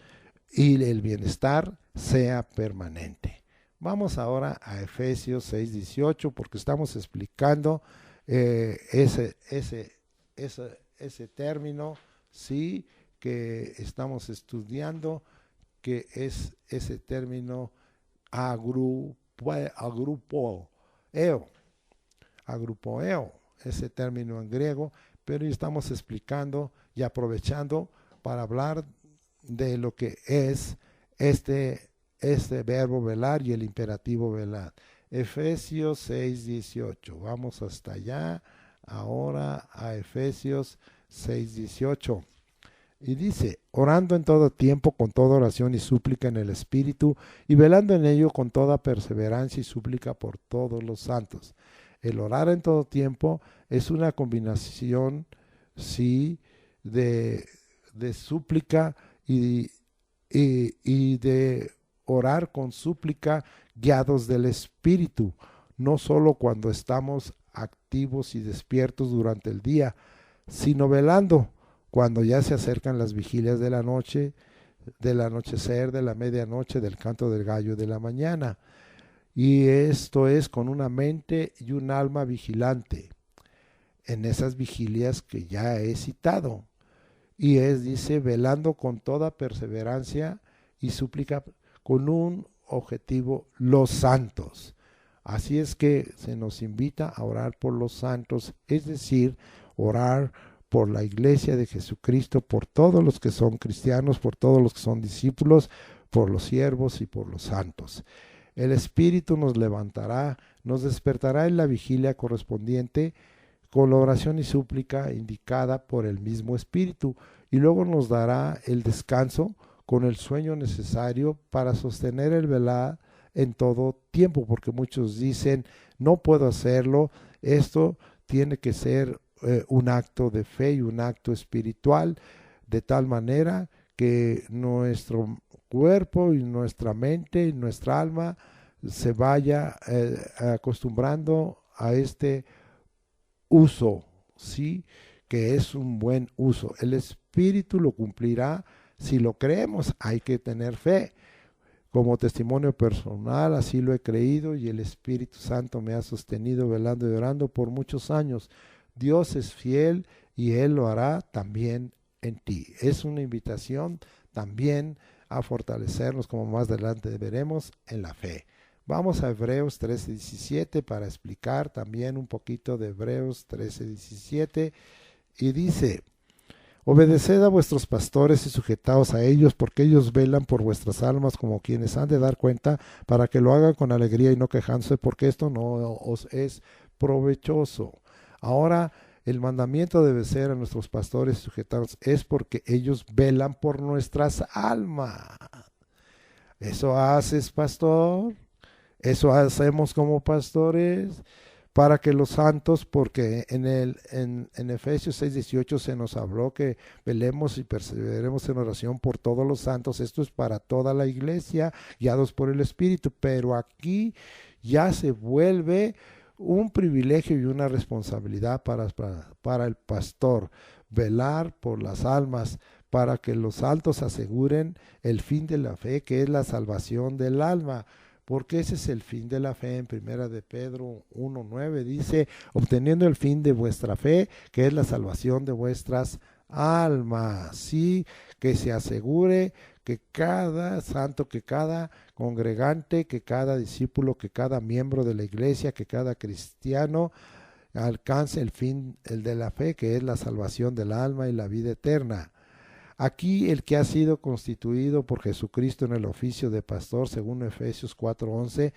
y el bienestar sea permanente. Vamos ahora a Efesios 6:18 porque estamos explicando ese término, sí, que estamos estudiando, que es ese término agrupoeo, ese término en griego, pero estamos explicando y aprovechando para hablar de lo que es este verbo velar y el imperativo velar. Efesios 6:18. Vamos hasta allá. Ahora a Efesios 6:18. Y dice, orando en todo tiempo con toda oración y súplica en el Espíritu, y velando en ello con toda perseverancia y súplica por todos los santos. El orar en todo tiempo es una combinación, sí, de súplica y de orar con súplica guiados del Espíritu, no solo cuando estamos activos y despiertos durante el día, sino velando cuando ya se acercan las vigilias de la noche, del anochecer, de la medianoche, del canto del gallo de la mañana. Y esto es con una mente y un alma vigilante en esas vigilias que ya he citado. Y dice, velando con toda perseverancia y súplica con un objetivo, los santos. Así es que se nos invita a orar por los santos, es decir, orar por la iglesia de Jesucristo, por todos los que son cristianos, por todos los que son discípulos, por los siervos y por los santos. El Espíritu nos levantará, nos despertará en la vigilia correspondiente con la oración y súplica indicada por el mismo Espíritu, y luego nos dará el descanso con el sueño necesario para sostener el velar en todo tiempo, porque muchos dicen, no puedo hacerlo, esto tiene que ser un acto de fe y un acto espiritual, de tal manera que nuestro cuerpo y nuestra mente y nuestra alma se vaya acostumbrando a este uso, ¿sí? Que es un buen uso. El Espíritu lo cumplirá si lo creemos. Hay que tener fe. Como testimonio personal, así lo he creído y el Espíritu Santo me ha sostenido velando y orando por muchos años. Dios es fiel y Él lo hará también en ti. Es una invitación también a fortalecernos, como más adelante veremos, en la fe. Vamos a Hebreos 13:17 para explicar también un poquito de Hebreos 13:17 y dice, Obedeced a vuestros pastores y sujetaos a ellos, porque ellos velan por vuestras almas como quienes han de dar cuenta, para que lo hagan con alegría y no quejándose, porque esto no os es provechoso. Ahora, el mandamiento debe ser a nuestros pastores y sujetados, es porque ellos velan por nuestras almas. ¿Eso haces, pastor? ¿Eso hacemos como pastores? Para que los santos, porque en Efesios 6:18 se nos habló que velemos y perseveremos en oración por todos los santos. Esto es para toda la iglesia, guiados por el Espíritu, pero aquí ya se vuelve un privilegio y una responsabilidad para el pastor, velar por las almas, para que los santos aseguren el fin de la fe, que es la salvación del alma. Porque ese es el fin de la fe. En primera de Pedro 1:9 dice, obteniendo el fin de vuestra fe, que es la salvación de vuestras almas. Sí, que se asegure que cada santo, que cada congregante, que cada discípulo, que cada miembro de la iglesia, que cada cristiano alcance el fin, el de la fe, que es la salvación del alma y la vida eterna. Aquí el que ha sido constituido por Jesucristo en el oficio de pastor, según Efesios 4:11,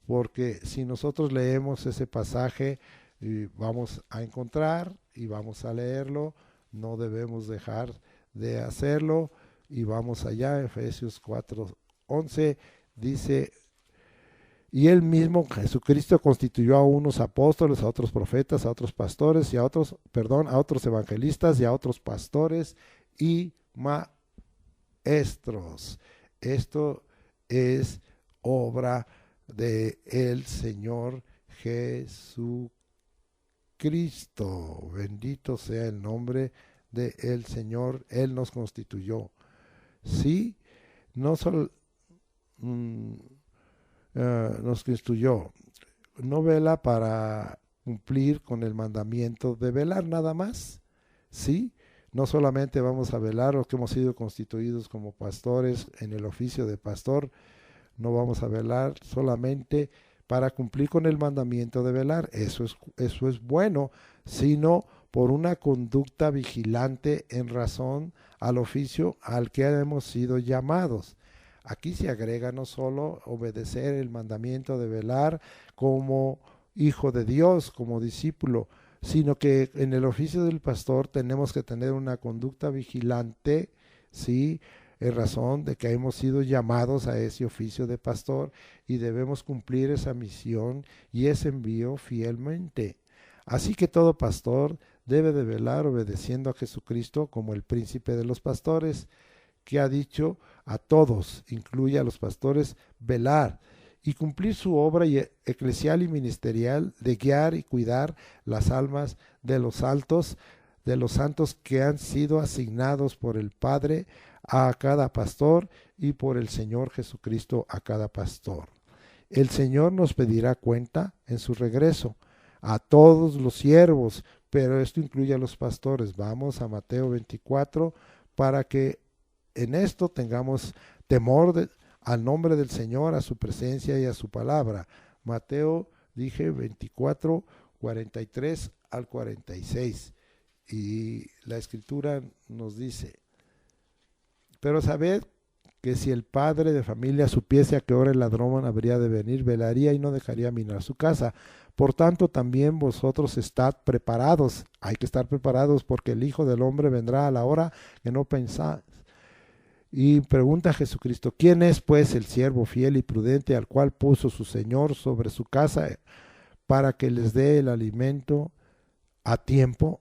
porque si nosotros leemos ese pasaje, vamos a encontrar y vamos a leerlo, no debemos dejar de hacerlo, y vamos allá, Efesios 4:11, dice, y él mismo, Jesucristo, constituyó a unos apóstoles, a otros profetas, a otros pastores, y a otros evangelistas, y a otros pastores y maestros. Esto es obra de el Señor Jesucristo. Bendito sea el nombre del Señor. Él nos constituyó. Sí, no solo nos constituyó. No vela para cumplir con el mandamiento de velar nada más. Sí, no solamente vamos a velar los que hemos sido constituidos como pastores en el oficio de pastor, no vamos a velar solamente para cumplir con el mandamiento de velar, eso es bueno, sino por una conducta vigilante en razón al oficio al que hemos sido llamados. Aquí se agrega no solo obedecer el mandamiento de velar como hijo de Dios, como discípulo, sino que en el oficio del pastor tenemos que tener una conducta vigilante, ¿sí? En razón de que hemos sido llamados a ese oficio de pastor y debemos cumplir esa misión y ese envío fielmente. Así que todo pastor debe de velar obedeciendo a Jesucristo como el príncipe de los pastores, que ha dicho a todos, incluye a los pastores, velar y cumplir su obra eclesial y ministerial de guiar y cuidar las almas de los santos que han sido asignados por el Padre a cada pastor y por el Señor Jesucristo a cada pastor. El Señor nos pedirá cuenta en su regreso a todos los siervos, pero esto incluye a los pastores. Vamos a Mateo 24 para que en esto tengamos temor al nombre del Señor, a su presencia y a su palabra. Mateo, dije, 24, 43 al 46. Y la escritura nos dice, pero sabed que si el padre de familia supiese a qué hora el ladrón habría de venir, velaría y no dejaría minar su casa. Por tanto, también vosotros estad preparados. Hay que estar preparados porque el Hijo del Hombre vendrá a la hora que no pensáis. Y pregunta a Jesucristo, ¿quién es pues el siervo fiel y prudente al cual puso su Señor sobre su casa para que les dé el alimento a tiempo?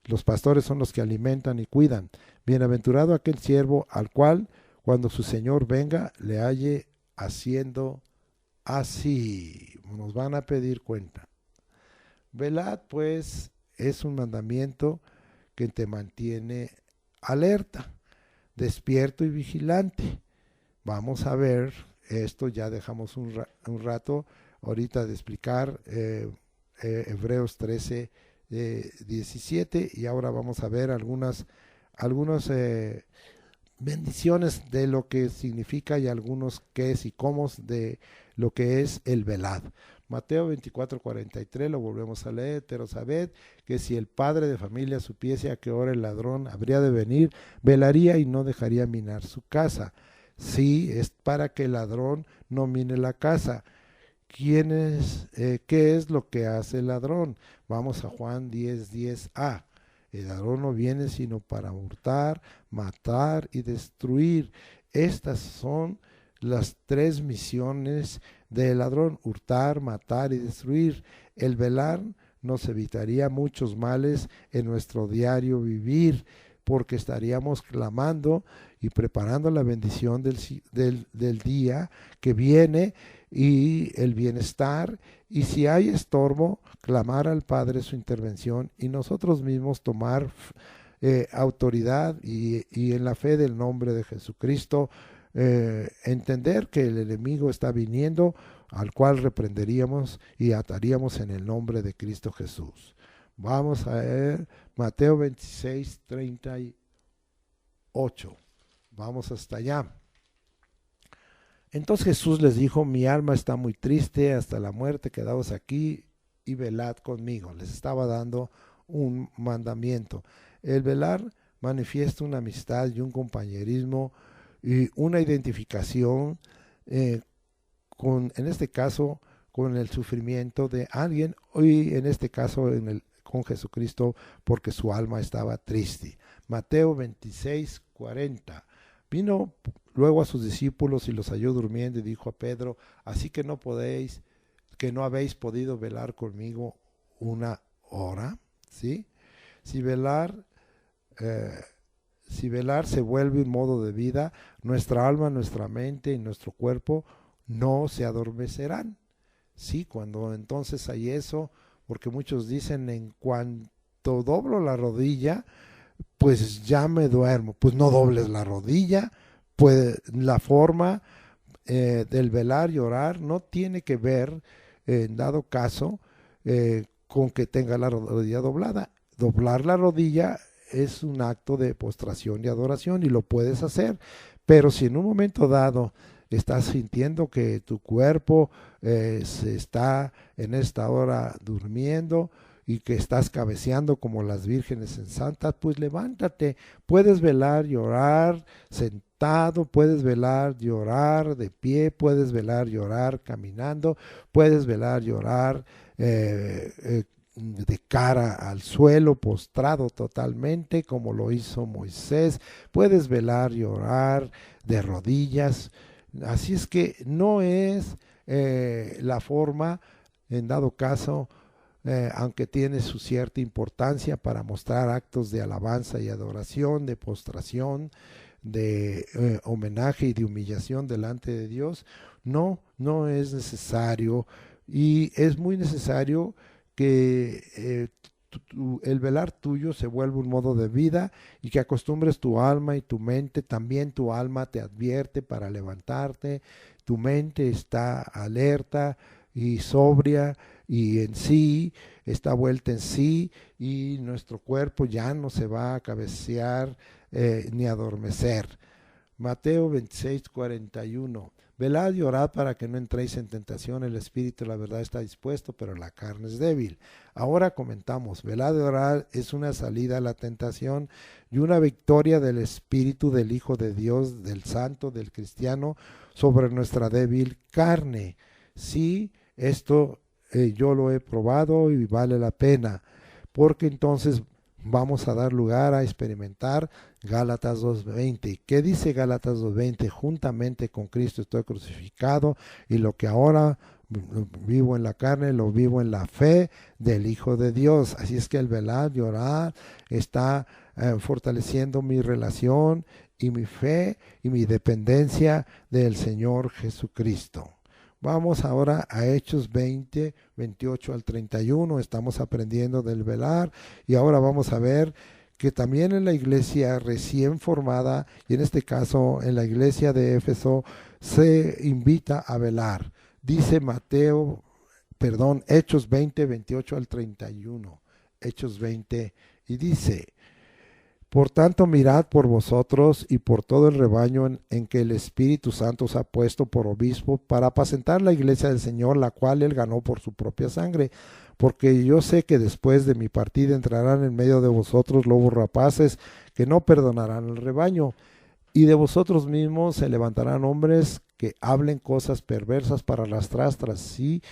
Los pastores son los que alimentan y cuidan. Bienaventurado aquel siervo al cual, cuando su Señor venga, le halle haciendo así. Nos van a pedir cuenta. Velad, pues, es un mandamiento que te mantiene alerta, despierto y vigilante. Vamos a ver esto, ya dejamos un rato ahorita de explicar Hebreos 13, 17, y ahora vamos a ver algunas bendiciones de lo que significa y algunos qué es y cómo de lo que es el velad. Mateo 24:43, lo volvemos a leer, pero sabed que si el padre de familia supiese a qué hora el ladrón habría de venir, velaría y no dejaría minar su casa. Sí, es para que el ladrón no mine la casa. ¿Qué es lo que hace el ladrón? Vamos a Juan 10:10a. El ladrón no viene sino para hurtar, matar y destruir. Estas son las tres misiones del ladrón: hurtar, matar y destruir. El velar nos evitaría muchos males en nuestro diario vivir, porque estaríamos clamando y preparando la bendición del día que viene y el bienestar, y si hay estorbo, clamar al Padre su intervención y nosotros mismos tomar autoridad y en la fe del nombre de Jesucristo, entender que el enemigo está viniendo, al cual reprenderíamos y ataríamos en el nombre de Cristo Jesús. Vamos a ver Mateo 26:38. Vamos hasta allá. Entonces Jesús les dijo: mi alma está muy triste hasta la muerte, quedaos aquí y velad conmigo. Les estaba dando un mandamiento. El velar manifiesta una amistad y un compañerismo y una identificación en este caso, con el sufrimiento de alguien, y en este caso con Jesucristo, porque su alma estaba triste. Mateo 26:40. Vino luego a sus discípulos y los halló durmiendo y dijo a Pedro: así que no habéis podido velar conmigo una hora, ¿sí? Si velar se vuelve un modo de vida, nuestra alma, nuestra mente y nuestro cuerpo no se adormecerán. Sí, cuando entonces hay eso, porque muchos dicen: en cuanto doblo la rodilla, pues ya me duermo. Pues no dobles la rodilla, pues la forma del velar y orar no tiene que ver, en dado caso, con que tenga la rodilla doblada. Doblar la rodilla es un acto de postración y adoración y lo puedes hacer, pero si en un momento dado estás sintiendo que tu cuerpo se está en esta hora durmiendo y que estás cabeceando como las vírgenes sensatas, pues levántate. Puedes velar y orar sentado, puedes velar y orar de pie, puedes velar y orar caminando, puedes velar y orar de cara al suelo, postrado totalmente, como lo hizo Moisés. Puedes velar y orar de rodillas. Así es que no es la forma, en dado caso, aunque tiene su cierta importancia para mostrar actos de alabanza y adoración, de postración, de homenaje y de humillación delante de Dios, no es necesario, y es muy necesario que el velar tuyo se vuelva un modo de vida y que acostumbres tu alma y tu mente. También tu alma te advierte para levantarte, tu mente está alerta y sobria y en sí, está vuelta en sí, y nuestro cuerpo ya no se va a cabecear ni adormecer. Mateo 26:41. Velad y orad para que no entréis en tentación, el espíritu la verdad está dispuesto, pero la carne es débil. Ahora comentamos: velad y orad es una salida a la tentación y una victoria del espíritu del Hijo de Dios, del santo, del cristiano, sobre nuestra débil carne. Sí, esto yo lo he probado y vale la pena, porque entonces vamos a dar lugar a experimentar Gálatas 2:20. ¿Qué dice Gálatas 2:20? Juntamente con Cristo estoy crucificado, y lo que ahora vivo en la carne, lo vivo en la fe del Hijo de Dios. Así es que el velar y orar está fortaleciendo mi relación y mi fe y mi dependencia del Señor Jesucristo. Vamos ahora a Hechos 20:28 al 31. Estamos aprendiendo del velar, y ahora vamos a ver que también en la iglesia recién formada, y en este caso en la iglesia de Éfeso, se invita a velar. Dice Hechos 20:28 al 31. Hechos 20, y dice: Por tanto, mirad por vosotros y por todo el rebaño en que el Espíritu Santo os ha puesto por obispo para apacentar la iglesia del Señor, la cual él ganó por su propia sangre. Porque yo sé que después de mi partida entrarán en medio de vosotros lobos rapaces que no perdonarán el rebaño. Y de vosotros mismos se levantarán hombres que hablen cosas perversas para arrastrar tras sí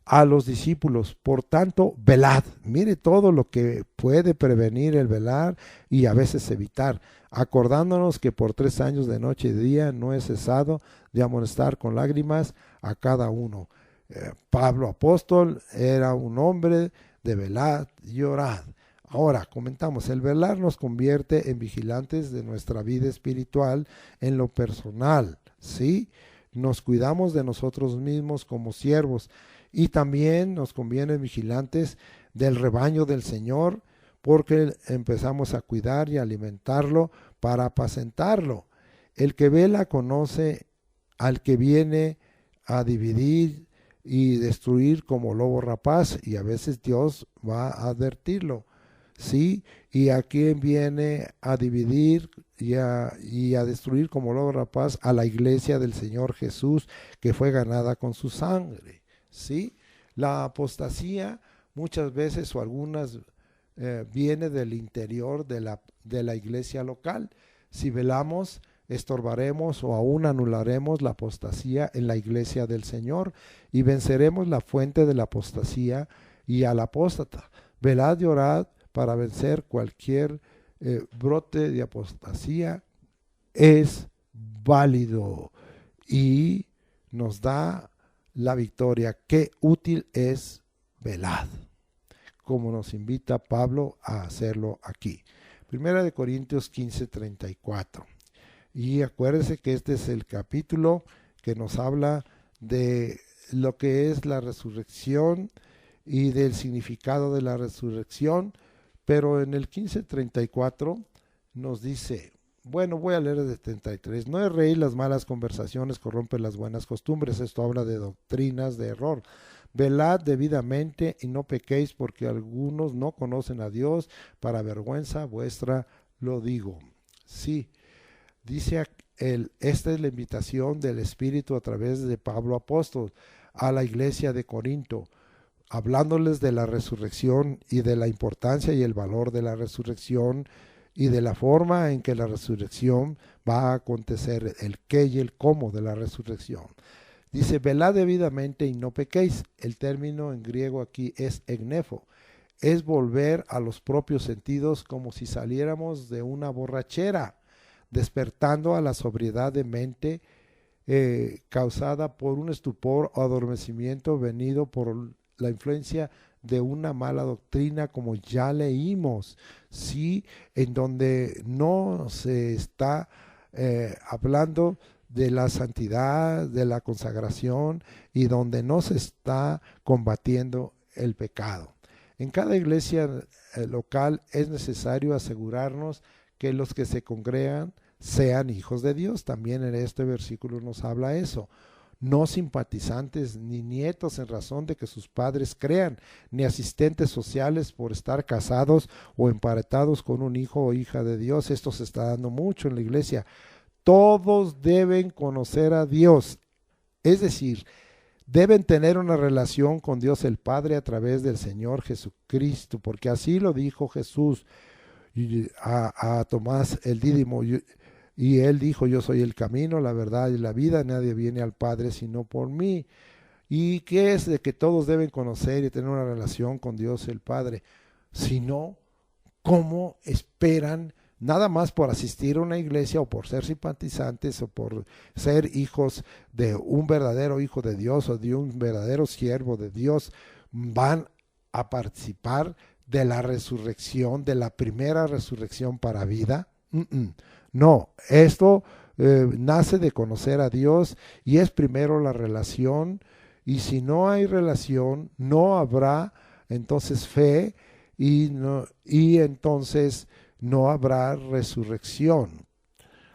a los discípulos. Por tanto, velad. Mire todo lo que puede prevenir el velar y a veces evitar, acordándonos que por 3 años de noche y de día no he cesado de amonestar con lágrimas a cada uno. Pablo apóstol era un hombre de velad y orad. Ahora, comentamos, el velar nos convierte en vigilantes de nuestra vida espiritual en lo personal, ¿sí? Nos cuidamos de nosotros mismos como siervos y también nos conviene vigilantes del rebaño del Señor porque empezamos a cuidar y alimentarlo para apacentarlo. El que vela conoce al que viene a dividir y destruir como lobo rapaz y a veces Dios va a advertirlo. ¿Sí? Y a quien viene a dividir y a destruir como lobo rapaz a la iglesia del Señor Jesús que fue ganada con su sangre. ¿Sí? La apostasía muchas veces o algunas viene del interior de la iglesia local. Si velamos, estorbaremos o aún anularemos la apostasía en la iglesia del Señor y venceremos la fuente de la apostasía y al apóstata. Velad y orad para vencer cualquier brote de apostasía es válido y nos da la victoria. Qué útil es velad, como nos invita Pablo a hacerlo aquí. Primera de Corintios 15:34. Y acuérdense que este es el capítulo que nos habla de lo que es la resurrección y del significado de la resurrección. Pero en el 15:34 nos dice, bueno, voy a leer el 73, no erréis, las malas conversaciones corrompen las buenas costumbres. Esto habla de doctrinas de error. Velad debidamente y no pequéis, porque algunos no conocen a Dios, para vergüenza vuestra lo digo. Sí, dice esta es la invitación del Espíritu a través de Pablo apóstol a la iglesia de Corinto, hablándoles de la resurrección y de la importancia y el valor de la resurrección y de la forma en que la resurrección va a acontecer, el qué y el cómo de la resurrección. Dice, velad debidamente y no pequéis. El término en griego aquí es egnefo, es volver a los propios sentidos como si saliéramos de una borrachera, despertando a la sobriedad de mente causada por un estupor o adormecimiento venido por la influencia de una mala doctrina, como ya leímos, sí, en donde no se está hablando de la santidad, de la consagración y donde no se está combatiendo el pecado. En cada iglesia local es necesario asegurarnos que los que se congregan sean hijos de Dios. También en este versículo nos habla eso. No simpatizantes ni nietos en razón de que sus padres crean, ni asistentes sociales por estar casados o emparentados con un hijo o hija de Dios. Esto se está dando mucho en la iglesia. Todos deben conocer a Dios, es decir, deben tener una relación con Dios el Padre a través del Señor Jesucristo, porque así lo dijo Jesús a Tomás el Dídimo. Y él dijo, yo soy el camino, la verdad y la vida, nadie viene al Padre sino por mí. ¿Y qué es de que todos deben conocer y tener una relación con Dios el Padre? Si no, ¿cómo esperan, nada más por asistir a una iglesia o por ser simpatizantes o por ser hijos de un verdadero hijo de Dios o de un verdadero siervo de Dios, van a participar de la resurrección, de la primera resurrección para vida? No, esto nace de conocer a Dios y es primero la relación, y si no hay relación no habrá entonces fe y entonces no habrá resurrección.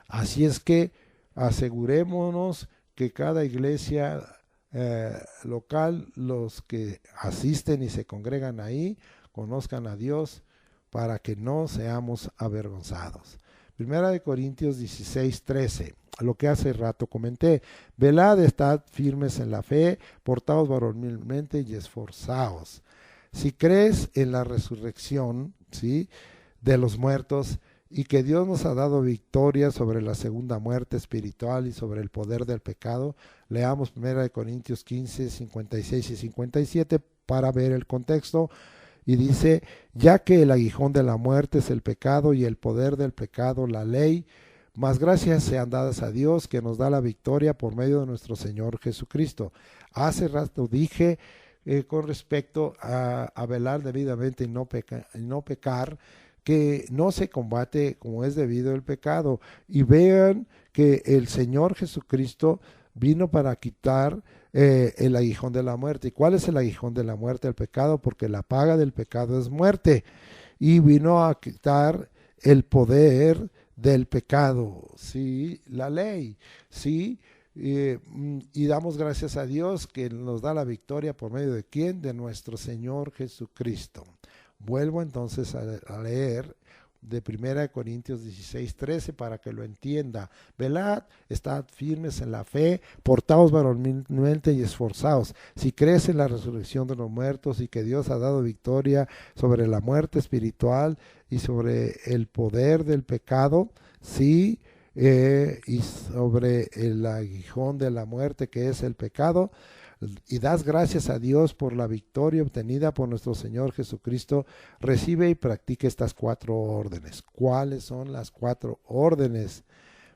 Así es que asegurémonos que cada iglesia local, los que asisten y se congregan ahí, conozcan a Dios para que no seamos avergonzados. Primera de Corintios 16:13, lo que hace rato comenté. Velad, estad firmes en la fe, portaos varonilmente y esforzaos. Si crees en la resurrección, ¿sí?, de los muertos, y que Dios nos ha dado victoria sobre la segunda muerte espiritual y sobre el poder del pecado, leamos 1 Corintios 15, 56 y 57 para ver el contexto. Y dice, ya que el aguijón de la muerte es el pecado y el poder del pecado la ley, mas gracias sean dadas a Dios que nos da la victoria por medio de nuestro Señor Jesucristo. Hace rato dije con respecto a velar debidamente y no pecar, que no se combate como es debido el pecado. Y vean que el Señor Jesucristo vino para quitar el aguijón de la muerte. ¿Y cuál es el aguijón de la muerte? El pecado, porque la paga del pecado es muerte. Y vino a quitar el poder del pecado, ¿sí?, la ley, ¿sí? Y damos gracias a Dios que nos da la victoria por medio de ¿quién? De nuestro Señor Jesucristo. Vuelvo entonces a leer de 1 Corintios 16:13 para que lo entienda. Velad, estad firmes en la fe, portaos varonilmente y esforzaos. Si crees en la resurrección de los muertos y que Dios ha dado victoria sobre la muerte espiritual y sobre el poder del pecado, sí, y sobre el aguijón de la muerte que es el pecado, y das gracias a Dios por la victoria obtenida por nuestro Señor Jesucristo, recibe y practica estas 4 órdenes. ¿Cuáles son las 4 órdenes?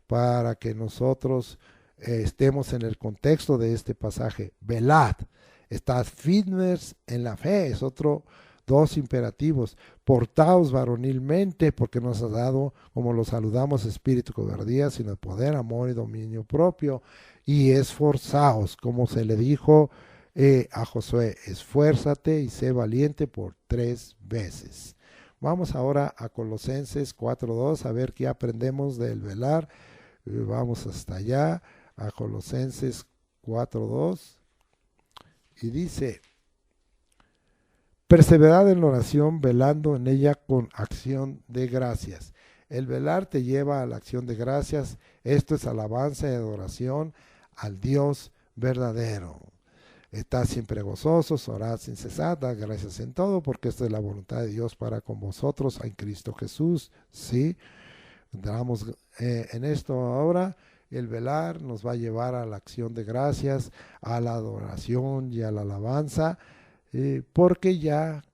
Para que nosotros estemos en el contexto de este pasaje. Velad, estad firmes en la fe, es otro 2 imperativos. Portaos varonilmente, porque nos ha dado, como lo saludamos, espíritu cobardía, sino poder, amor y dominio propio. Y esforzaos, como se le dijo a Josué, esfuérzate y sé valiente por 3 veces. Vamos ahora a Colosenses 4:2 a ver qué aprendemos del velar. Vamos hasta allá, a Colosenses 4:2, y dice, perseverad en la oración, velando en ella con acción de gracias. El velar te lleva a la acción de gracias. Esto es alabanza y adoración al Dios verdadero. Estad siempre gozosos, orad sin cesar, dad gracias en todo, porque esta es la voluntad de Dios para con vosotros en Cristo Jesús. ¿Sí? Entramos en esto ahora. El velar nos va a llevar a la acción de gracias, a la adoración y a la alabanza, porque ya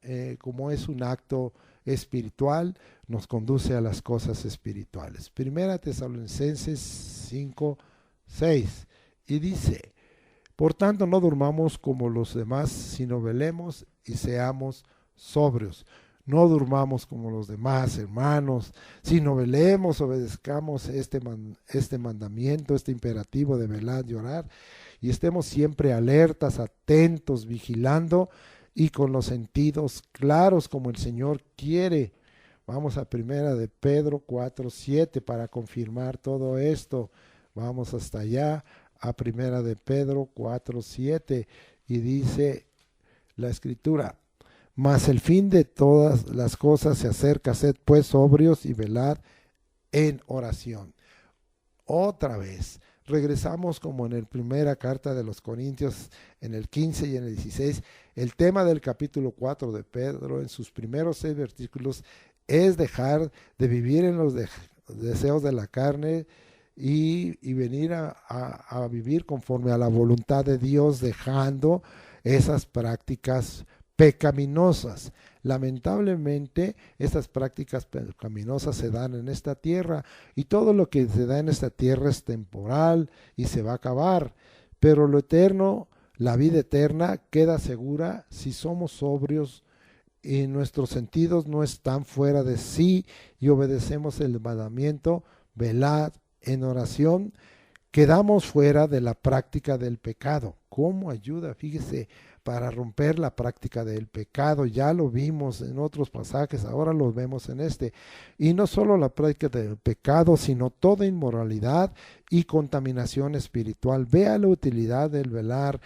como es un acto espiritual, nos conduce a las cosas espirituales. Primera Tesalonicenses 5:6, y dice, por tanto no durmamos como los demás, sino velemos y seamos sobrios. No durmamos como los demás, hermanos, sino velemos, obedezcamos este mandamiento, este imperativo de velar y orar, y estemos siempre alertas, atentos, vigilando y con los sentidos claros como el Señor quiere. Vamos a 1 de Pedro 4:7 para confirmar todo esto. Vamos hasta allá, a 1 de Pedro 4:7, y dice la Escritura, mas el fin de todas las cosas se acerca, sed pues sobrios y velad en oración. Otra vez, regresamos como en la primera carta de los Corintios, en el 15 y en el 16, el tema del capítulo 4 de Pedro, en sus primeros 6 versículos, es dejar de vivir en los deseos de la carne y venir a vivir conforme a la voluntad de Dios, dejando esas prácticas pecaminosas. Lamentablemente, estas prácticas pecaminosas se dan en esta tierra, y todo lo que se da en esta tierra es temporal y se va a acabar, pero lo eterno, la vida eterna, queda segura si somos sobrios y nuestros sentidos no están fuera de sí y obedecemos el mandamiento, velad en oración. Quedamos fuera de la práctica del pecado. ¿Cómo ayuda? Fíjese, para romper la práctica del pecado. Ya lo vimos en otros pasajes, ahora lo vemos en este. Y no solo la práctica del pecado, sino toda inmoralidad y contaminación espiritual. Vea la utilidad del velar.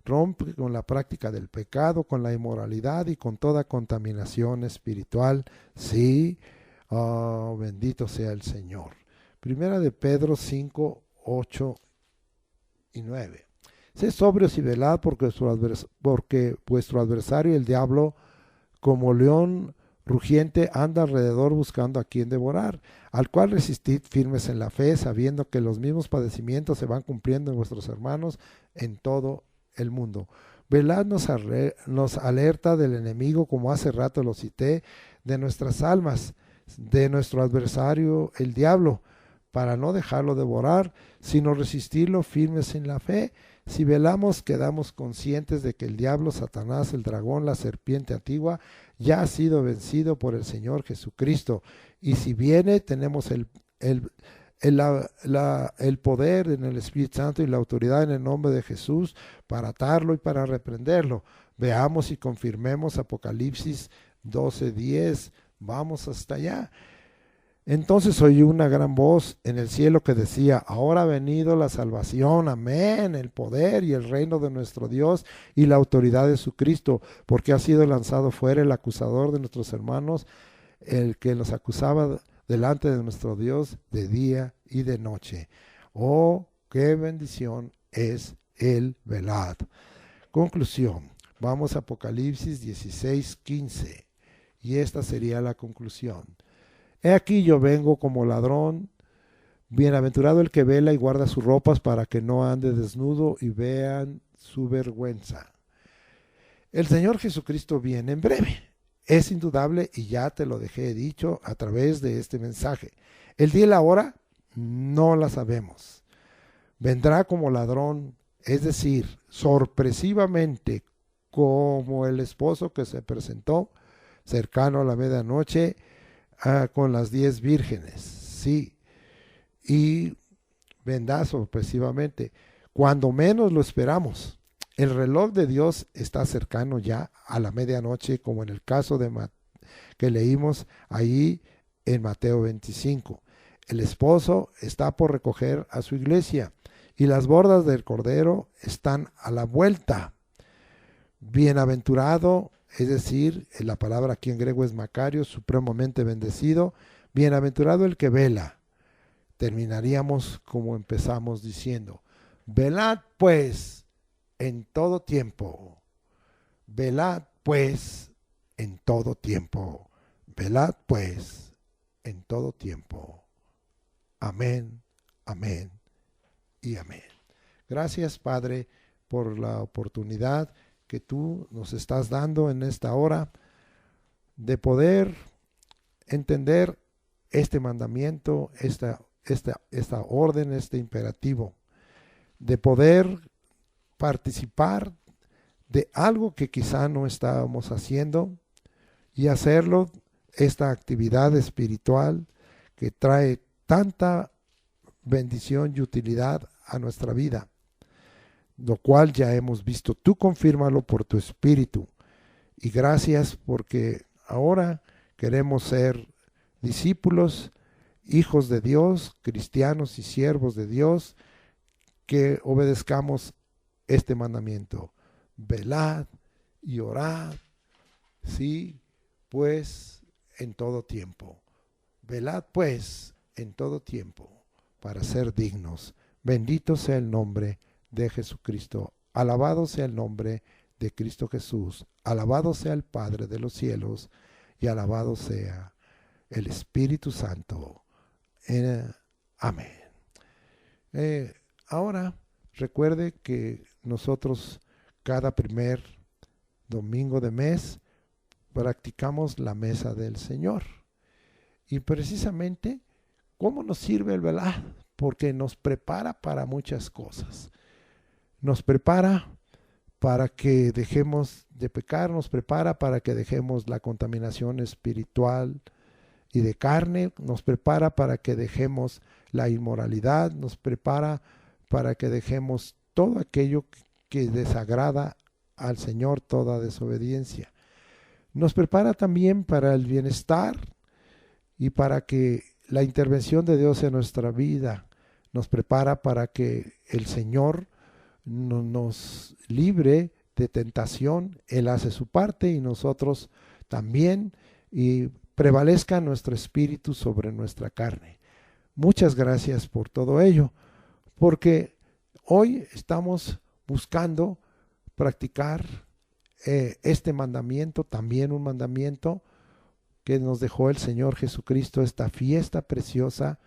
rompe con la práctica del pecado, con la inmoralidad y con toda contaminación espiritual. Sí, oh, bendito sea el Señor. Primera de Pedro 5, 8 y 9. Sed sobrios y velad porque vuestro adversario el diablo, como león rugiente, anda alrededor buscando a quien devorar, al cual resistid firmes en la fe, sabiendo que los mismos padecimientos se van cumpliendo en vuestros hermanos en todo el mundo. Velad nos alerta del enemigo, como hace rato lo cité, de nuestras almas, de nuestro adversario el diablo, para no dejarlo devorar, sino resistirlo firmes en la fe. Si velamos, quedamos conscientes de que el diablo, Satanás, el dragón, la serpiente antigua, ya ha sido vencido por el Señor Jesucristo. Y si viene, tenemos el poder en el Espíritu Santo y la autoridad en el nombre de Jesús para atarlo y para reprenderlo. Veamos y confirmemos Apocalipsis 12:10. Vamos hasta allá. Entonces oí una gran voz en el cielo que decía: ahora ha venido la salvación, amén, el poder y el reino de nuestro Dios y la autoridad de su Cristo, porque ha sido lanzado fuera el acusador de nuestros hermanos, el que los acusaba delante de nuestro Dios de día y de noche. Oh, qué bendición es el velad. Conclusión. Vamos a Apocalipsis 16:15, y esta sería la conclusión. He aquí yo vengo como ladrón, bienaventurado el que vela y guarda sus ropas para que no ande desnudo y vean su vergüenza. El Señor Jesucristo viene en breve. Es indudable y ya te lo dejé dicho a través de este mensaje. El día y la hora no la sabemos. Vendrá como ladrón, es decir, sorpresivamente, como el esposo que se presentó cercano a la medianoche con las 10 vírgenes, sí, y vendrá sorpresivamente, cuando menos lo esperamos. El reloj de Dios está cercano ya a la medianoche, como en el caso que leímos ahí en Mateo 25. El esposo está por recoger a su iglesia y las bodas del Cordero están a la vuelta. Bienaventurado, es decir, la palabra aquí en griego es Macario, supremamente bendecido. Bienaventurado el que vela. Terminaríamos como empezamos diciendo: velad pues en todo tiempo. Velad pues en todo tiempo. Velad pues en todo tiempo. Amén, amén y amén. Gracias, Padre, por la oportunidad que tú nos estás dando en esta hora de poder entender este mandamiento, esta orden, este imperativo, de poder participar de algo que quizá no estábamos haciendo y hacerlo, esta actividad espiritual que trae tanta bendición y utilidad a nuestra vida, lo cual ya hemos visto. Tú confírmalo por tu Espíritu. Y gracias porque ahora queremos ser discípulos, hijos de Dios, cristianos y siervos de Dios, que obedezcamos este mandamiento. Velad y orad, sí, pues en todo tiempo. Velad pues en todo tiempo para ser dignos. Bendito sea el nombre de Jesucristo. Alabado sea el nombre de Cristo Jesús. Alabado sea el Padre de los cielos y alabado sea el Espíritu Santo. Amén. Ahora recuerde que nosotros cada primer domingo de mes practicamos la mesa del Señor. Y precisamente, ¿cómo nos sirve el velar? Porque nos prepara para muchas cosas. Nos prepara para que dejemos de pecar, nos prepara para que dejemos la contaminación espiritual y de carne, nos prepara para que dejemos la inmoralidad, nos prepara para que dejemos todo aquello que desagrada al Señor, toda desobediencia. Nos prepara también para el bienestar y para que la intervención de Dios en nuestra vida nos prepara para que el Señor nos libre de tentación. Él hace su parte y nosotros también, y prevalezca nuestro espíritu sobre nuestra carne. Muchas gracias por todo ello, porque hoy estamos buscando practicar este mandamiento, también un mandamiento que nos dejó el Señor Jesucristo, esta fiesta preciosa,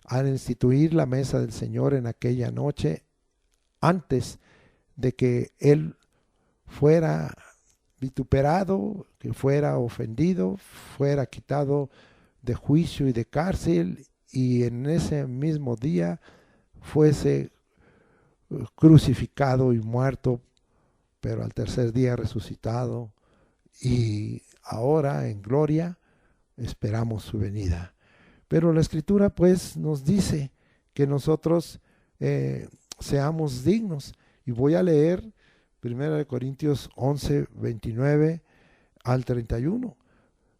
al instituir la mesa del Señor en aquella noche, antes de que Él fuera vituperado, que fuera ofendido, fuera quitado de juicio y de cárcel, y en ese mismo día fuese crucificado y muerto, pero al tercer día resucitado, y ahora en gloria esperamos su venida. Pero la Escritura pues nos dice que nosotros seamos dignos, y voy a leer 1 Corintios 11, 29 al 31.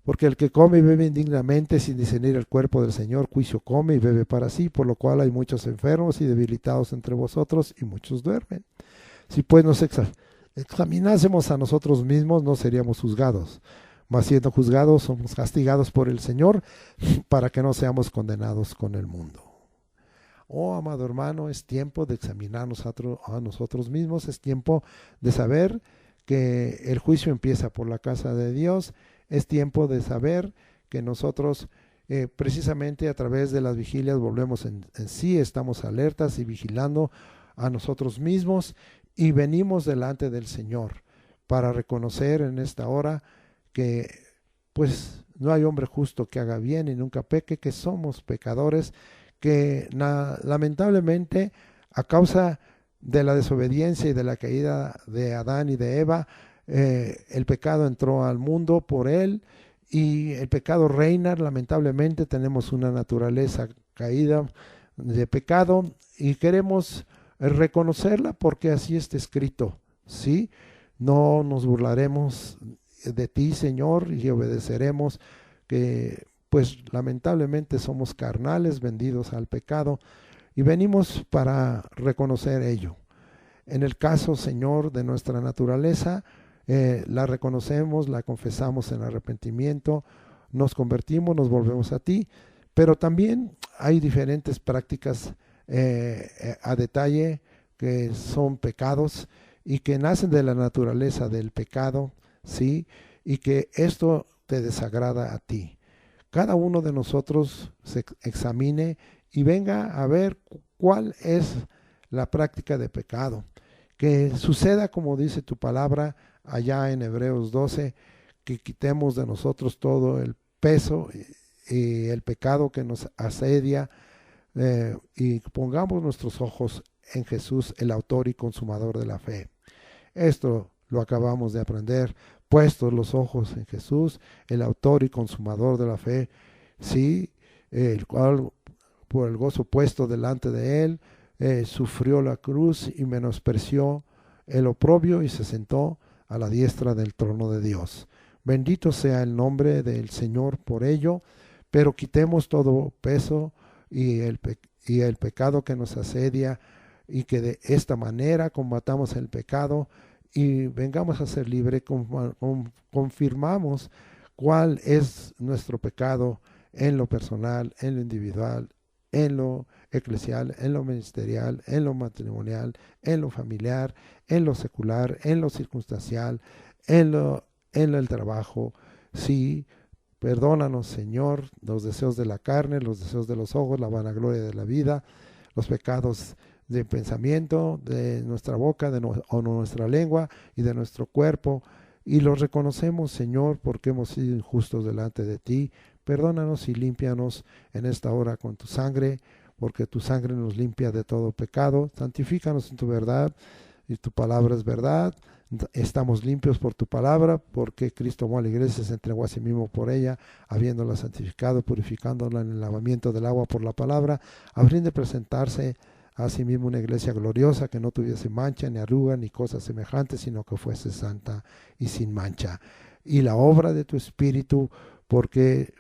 Porque el que come y bebe indignamente sin discernir el cuerpo del Señor, juicio come y bebe para sí, por lo cual hay muchos enfermos y debilitados entre vosotros, y muchos duermen. Si pues nos examinásemos a nosotros mismos, no seríamos juzgados. Mas siendo juzgados, somos castigados por el Señor, para que no seamos condenados con el mundo. Oh, amado hermano, es tiempo de examinarnos a nosotros mismos, es tiempo de saber que el juicio empieza por la casa de Dios, es tiempo de saber que nosotros precisamente a través de las vigilias volvemos en sí, estamos alertas y vigilando a nosotros mismos, y venimos delante del Señor para reconocer en esta hora que pues no hay hombre justo que haga bien y nunca peque, que somos pecadores, que lamentablemente a causa de la desobediencia y de la caída de Adán y de Eva, el pecado entró al mundo por él, y el pecado reina. Lamentablemente tenemos una naturaleza caída de pecado y queremos reconocerla, porque así está escrito, ¿sí? No nos burlaremos de ti, Señor, y obedeceremos, que pues lamentablemente somos carnales, vendidos al pecado, y venimos para reconocer ello. En el caso, Señor, de nuestra naturaleza, la reconocemos, la confesamos en arrepentimiento, nos convertimos, nos volvemos a ti, pero también hay diferentes prácticas a detalle que son pecados y que nacen de la naturaleza del pecado, ¿sí? Y que esto te desagrada a ti. Cada uno de nosotros se examine y venga a ver cuál es la práctica de pecado. Que suceda como dice tu palabra allá en Hebreos 12, que quitemos de nosotros todo el peso y el pecado que nos asedia, y pongamos nuestros ojos en Jesús, el autor y consumador de la fe. Esto lo acabamos de aprender. Puestos los ojos en Jesús, el autor y consumador de la fe, sí, el cual por el gozo puesto delante de él, sufrió la cruz y menospreció el oprobio y se sentó a la diestra del trono de Dios. Bendito sea el nombre del Señor por ello, pero quitemos todo peso y el pecado que nos asedia, y que de esta manera combatamos el pecado y vengamos a ser libres. Confirmamos cuál es nuestro pecado en lo personal, en lo individual, en lo eclesial, en lo ministerial, en lo matrimonial, en lo familiar, en lo secular, en lo circunstancial, en el trabajo. Sí, perdónanos, Señor, los deseos de la carne, los deseos de los ojos, la vanagloria de la vida, los pecados de pensamiento, de nuestra boca, o nuestra lengua y de nuestro cuerpo, y los reconocemos, Señor, porque hemos sido injustos delante de ti. Perdónanos y límpianos en esta hora con tu sangre, porque tu sangre nos limpia de todo pecado. Santifícanos en tu verdad, y tu palabra es verdad. Estamos limpios por tu palabra, porque Cristo amó a la iglesia, se entregó a sí mismo por ella, habiéndola santificado, purificándola en el lavamiento del agua por la palabra, a fin de presentarse asimismo una iglesia gloriosa, que no tuviese mancha, ni arruga, ni cosas semejantes, sino que fuese santa y sin mancha. Y la obra de tu Espíritu, porque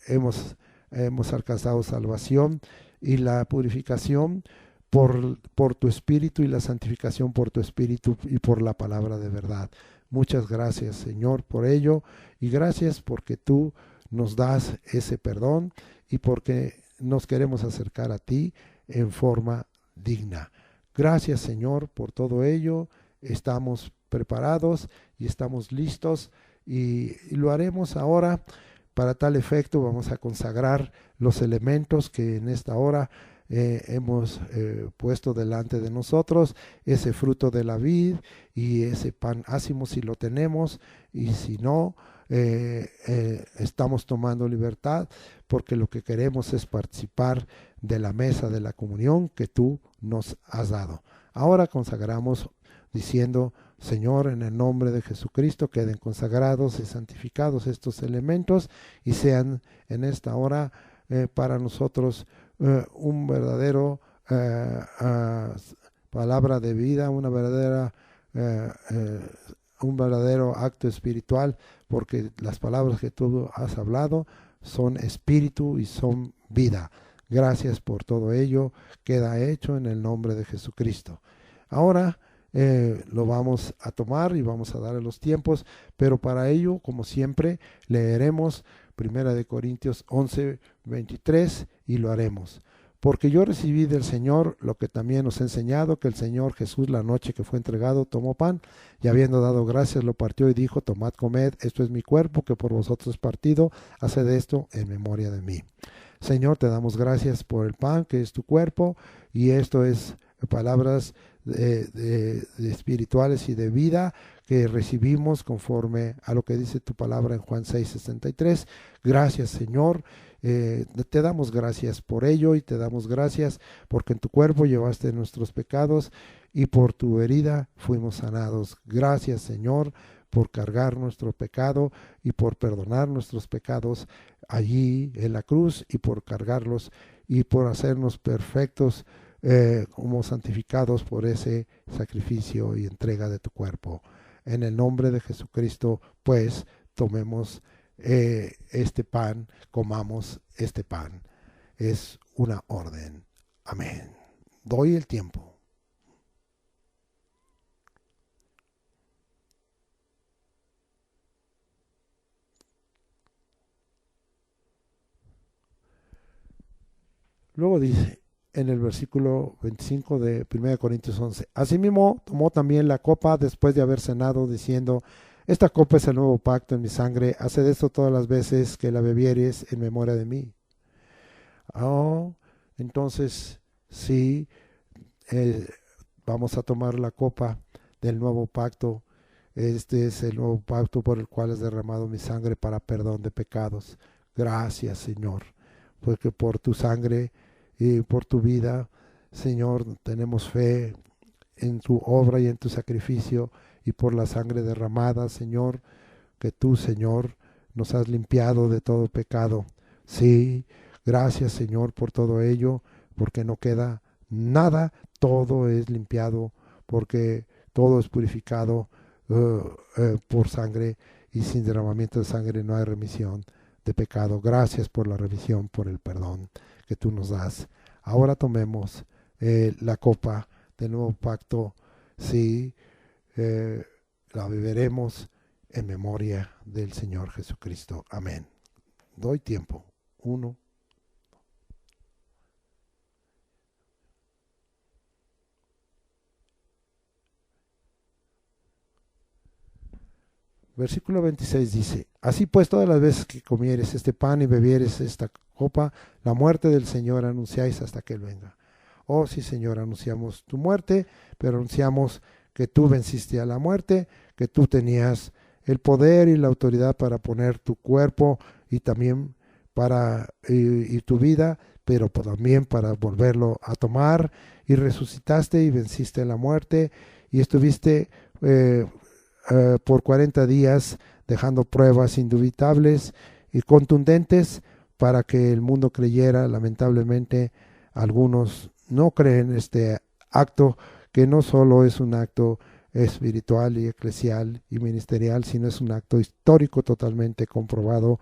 hemos alcanzado salvación, y la purificación por tu Espíritu y la santificación por tu Espíritu y por la palabra de verdad. Muchas gracias, Señor, por ello, y gracias porque tú nos das ese perdón y porque nos queremos acercar a ti en forma digna. Gracias, Señor, por todo ello. Estamos preparados y estamos listos y lo haremos ahora. Para tal efecto vamos a consagrar los elementos que en esta hora hemos puesto delante de nosotros, ese fruto de la vid y ese pan ácimo si lo tenemos, y si no, estamos tomando libertad porque lo que queremos es participar de la mesa de la comunión que tú nos has dado. Ahora consagramos diciendo: Señor, en el nombre de Jesucristo, queden consagrados y santificados estos elementos y sean en esta hora para nosotros un verdadero palabra de vida, una verdadera un verdadero acto espiritual, porque las palabras que tú has hablado son espíritu y son vida. Gracias por todo ello. Queda hecho en el nombre de Jesucristo. Ahora lo vamos a tomar y vamos a darle los tiempos, pero para ello, como siempre, leeremos 1 Corintios 11, 23 y lo haremos. Porque yo recibí del Señor lo que también os he enseñado, que el Señor Jesús, la noche que fue entregado, tomó pan y habiendo dado gracias lo partió y dijo: tomad, comed, esto es mi cuerpo que por vosotros es partido, haced esto en memoria de mí. Señor, te damos gracias por el pan que es tu cuerpo, y esto es palabras de espirituales y de vida que recibimos conforme a lo que dice tu palabra en Juan 6:63. Gracias, Señor. Te damos gracias por ello y te damos gracias porque en tu cuerpo llevaste nuestros pecados y por tu herida fuimos sanados. Gracias, Señor, por cargar nuestro pecado y por perdonar nuestros pecados allí en la cruz, y por cargarlos y por hacernos perfectos como santificados por ese sacrificio y entrega de tu cuerpo. En el nombre de Jesucristo, pues, tomemos este pan, comamos este pan. Es una orden. Amén. Doy el tiempo. Luego dice en el versículo 25 de 1 Corintios 11: asimismo tomó también la copa después de haber cenado, diciendo: esta copa es el nuevo pacto en mi sangre, haced esto todas las veces que la bebieres en memoria de mí. Entonces, sí, vamos a tomar la copa del nuevo pacto. Este es el nuevo pacto por el cual es derramado mi sangre para perdón de pecados. Gracias, Señor, porque por tu sangre y por tu vida, Señor, tenemos fe en tu obra y en tu sacrificio, y por la sangre derramada, Señor, que tú, Señor, nos has limpiado de todo pecado. Sí, gracias, Señor, por todo ello, porque no queda nada, todo es limpiado, porque todo es purificado por sangre, y sin derramamiento de sangre no hay remisión de pecado. Gracias por la remisión, por el perdón que tú nos das. Ahora tomemos la copa del nuevo pacto. Sí, la beberemos en memoria del Señor Jesucristo. Amén. Doy tiempo. 1. Versículo 26 dice: así pues, todas las veces que comieres este pan y bebieres esta copa, la muerte del Señor anunciáis hasta que Él venga. Oh sí, Señor, anunciamos tu muerte, pero anunciamos que tú venciste a la muerte, que tú tenías el poder y la autoridad para poner tu cuerpo y también y tu vida, pero también para volverlo a tomar, y resucitaste y venciste la muerte, y estuviste por 40 días dejando pruebas indubitables y contundentes para que el mundo creyera. Lamentablemente, algunos no creen este acto, que no solo es un acto espiritual y eclesial y ministerial, sino es un acto histórico totalmente comprobado,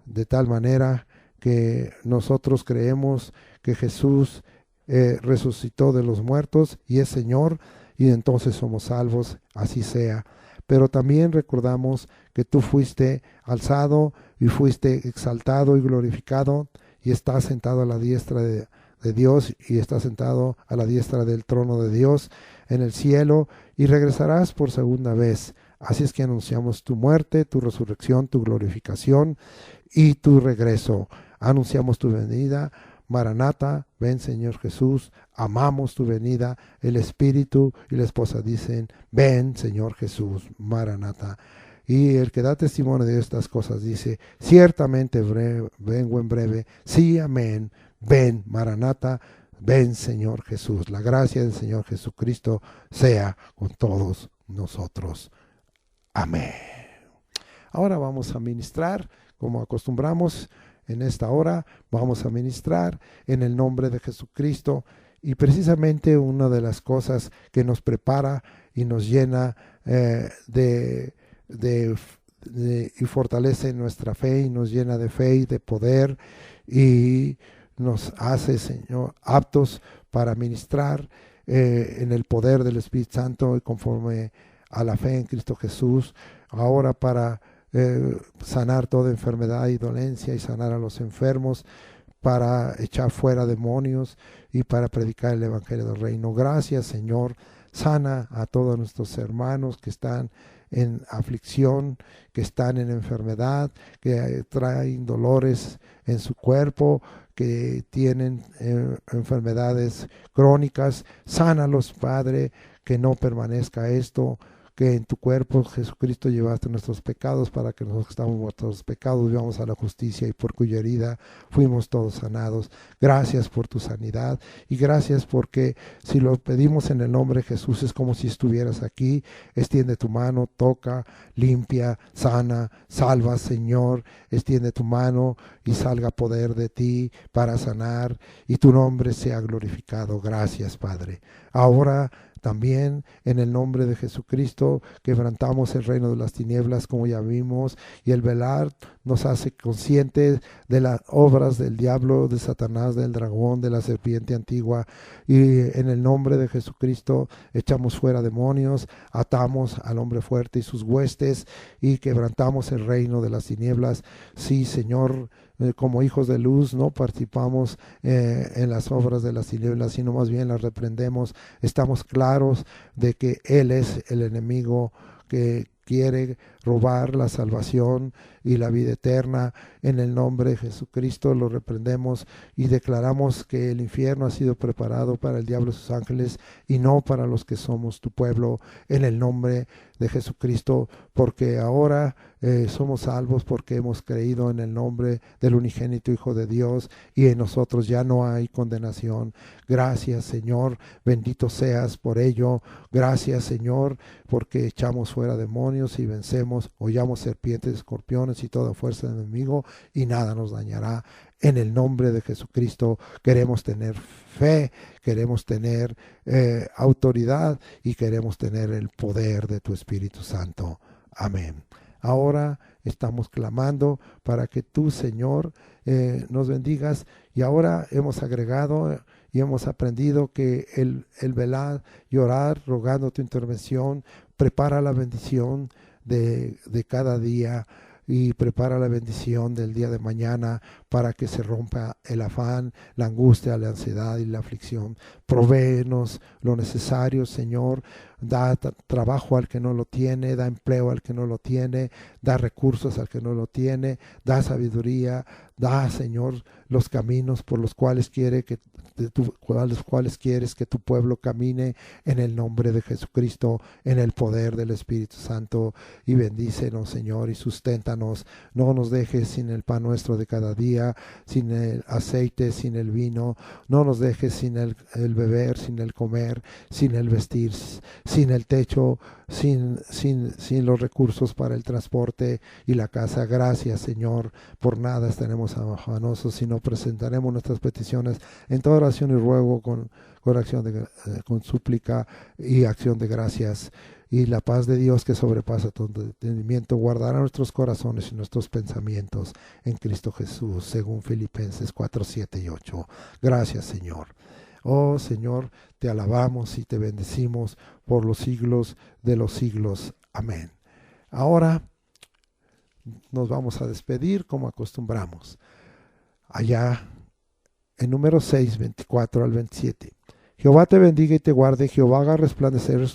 de tal manera que nosotros creemos que Jesús resucitó de los muertos y es Señor, y entonces somos salvos, así sea. Pero también recordamos que tú fuiste alzado y fuiste exaltado y glorificado y estás sentado a la diestra de Dios y estás sentado a la diestra del trono de Dios en el cielo y regresarás por segunda vez. Así es que anunciamos tu muerte, tu resurrección, tu glorificación y tu regreso. Anunciamos tu venida. Maranata, ven Señor Jesús, amamos tu venida. El Espíritu y la esposa dicen, ven Señor Jesús, Maranata. Y el que da testimonio de estas cosas dice, ciertamente vengo en breve, sí, amén, ven Maranata, ven Señor Jesús. La gracia del Señor Jesucristo sea con todos nosotros. Amén. Ahora vamos a ministrar, como acostumbramos en esta hora, vamos a ministrar en el nombre de Jesucristo. Y precisamente una de las cosas que nos prepara y nos llena y fortalece nuestra fe y nos llena de fe y de poder y nos hace, Señor, aptos para ministrar en el poder del Espíritu Santo y conforme a la fe en Cristo Jesús, ahora para sanar toda enfermedad y dolencia y sanar a los enfermos, para echar fuera demonios y para predicar el Evangelio del Reino. Gracias, Señor. Sana a todos nuestros hermanos que están en aflicción, que están en enfermedad, que traen dolores en su cuerpo, que tienen enfermedades crónicas. Sánalos, Padre, que no permanezca esto, que en tu cuerpo, Jesucristo, llevaste nuestros pecados para que nosotros que estamos muertos los pecados vivamos a la justicia y por cuya herida fuimos todos sanados. Gracias por tu sanidad y gracias porque si lo pedimos en el nombre de Jesús es como si estuvieras aquí. Extiende tu mano, toca, limpia, sana, salva, Señor. Extiende tu mano y salga poder de ti para sanar y tu nombre sea glorificado. Gracias, Padre. Ahora también en el nombre de Jesucristo quebrantamos el reino de las tinieblas, como ya vimos, y el velar nos hace conscientes de las obras del diablo, de Satanás, del dragón, de la serpiente antigua, y en el nombre de Jesucristo echamos fuera demonios, atamos al hombre fuerte y sus huestes y quebrantamos el reino de las tinieblas. Sí, Señor, como hijos de luz no participamos en las obras de las tinieblas, sino más bien las reprendemos. Estamos claros de que Él es el enemigo que quiere robar la salvación y la vida eterna. En el nombre de Jesucristo lo reprendemos y declaramos que el infierno ha sido preparado para el diablo y sus ángeles y no para los que somos tu pueblo, en el nombre de Jesucristo, porque ahora somos salvos porque hemos creído en el nombre del unigénito Hijo de Dios y en nosotros ya no hay condenación. Gracias, Señor, bendito seas por ello. Gracias, Señor, porque echamos fuera demonios y vencemos, hollamos serpientes, escorpiones y toda fuerza del enemigo y nada nos dañará. En el nombre de Jesucristo queremos tener fe, queremos tener autoridad y queremos tener el poder de tu Espíritu Santo. Amén. Ahora estamos clamando para que tú, Señor, nos bendigas y ahora hemos agregado y hemos aprendido que el velar y orar rogando tu intervención prepara la bendición de cada día y prepara la bendición del día de mañana para que se rompa el afán, la angustia, la ansiedad y la aflicción. Provéenos lo necesario, Señor. Da trabajo al que no lo tiene, da empleo al que no lo tiene, da recursos al que no lo tiene, da sabiduría, da, Señor, los caminos por los cuales quieres que tu pueblo camine en el nombre de Jesucristo, en el poder del Espíritu Santo. Y bendícenos, Señor, y susténtanos. No nos dejes sin el pan nuestro de cada día, sin el aceite, sin el vino. No nos dejes sin el beber, sin el comer, sin el vestir, sin el techo, sin los recursos para el transporte y la casa. Gracias, Señor, por nada estaremos afanosos, sino presentaremos nuestras peticiones en toda oración y ruego con súplica y acción de gracias. Y la paz de Dios que sobrepasa todo entendimiento guardará nuestros corazones y nuestros pensamientos en Cristo Jesús, según Filipenses 4, 7 y 8. Gracias, Señor. Oh Señor, te alabamos y te bendecimos por los siglos de los siglos. Amén. Ahora nos vamos a despedir como acostumbramos. Allá en número 6, 24 al 27. Jehová te bendiga y te guarde, Jehová haga resplandecer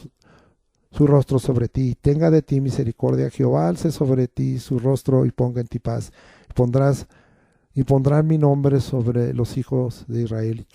su rostro sobre ti, tenga de ti misericordia, Jehová alce sobre ti su rostro y ponga en ti paz. Pondrán mi nombre sobre los hijos de Israel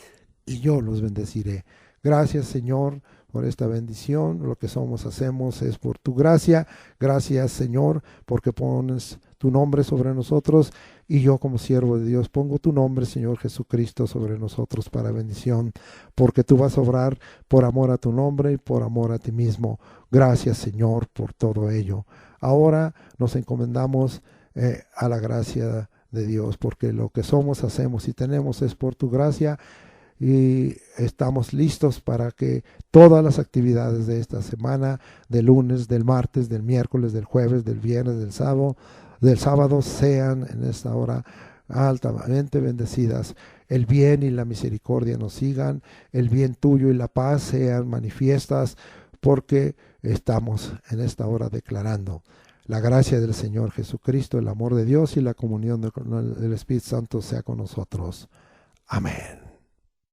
y yo los bendeciré. Gracias, Señor, por esta bendición. Lo que somos, hacemos es por tu gracia. Gracias, Señor, porque pones tu nombre sobre nosotros y yo como siervo de Dios pongo tu nombre, Señor Jesucristo, sobre nosotros para bendición, porque tú vas a obrar por amor a tu nombre y por amor a ti mismo. Gracias, Señor, por todo ello. Ahora nos encomendamos a la gracia de Dios, porque lo que somos, hacemos y tenemos es por tu gracia. Y estamos listos para que todas las actividades de esta semana, del lunes, del martes, del miércoles, del jueves, del viernes, del sábado, sean en esta hora altamente bendecidas. El bien y la misericordia nos sigan, el bien tuyo y la paz sean manifiestas, porque estamos en esta hora declarando la gracia del Señor Jesucristo, el amor de Dios y la comunión del Espíritu Santo sea con nosotros. Amén.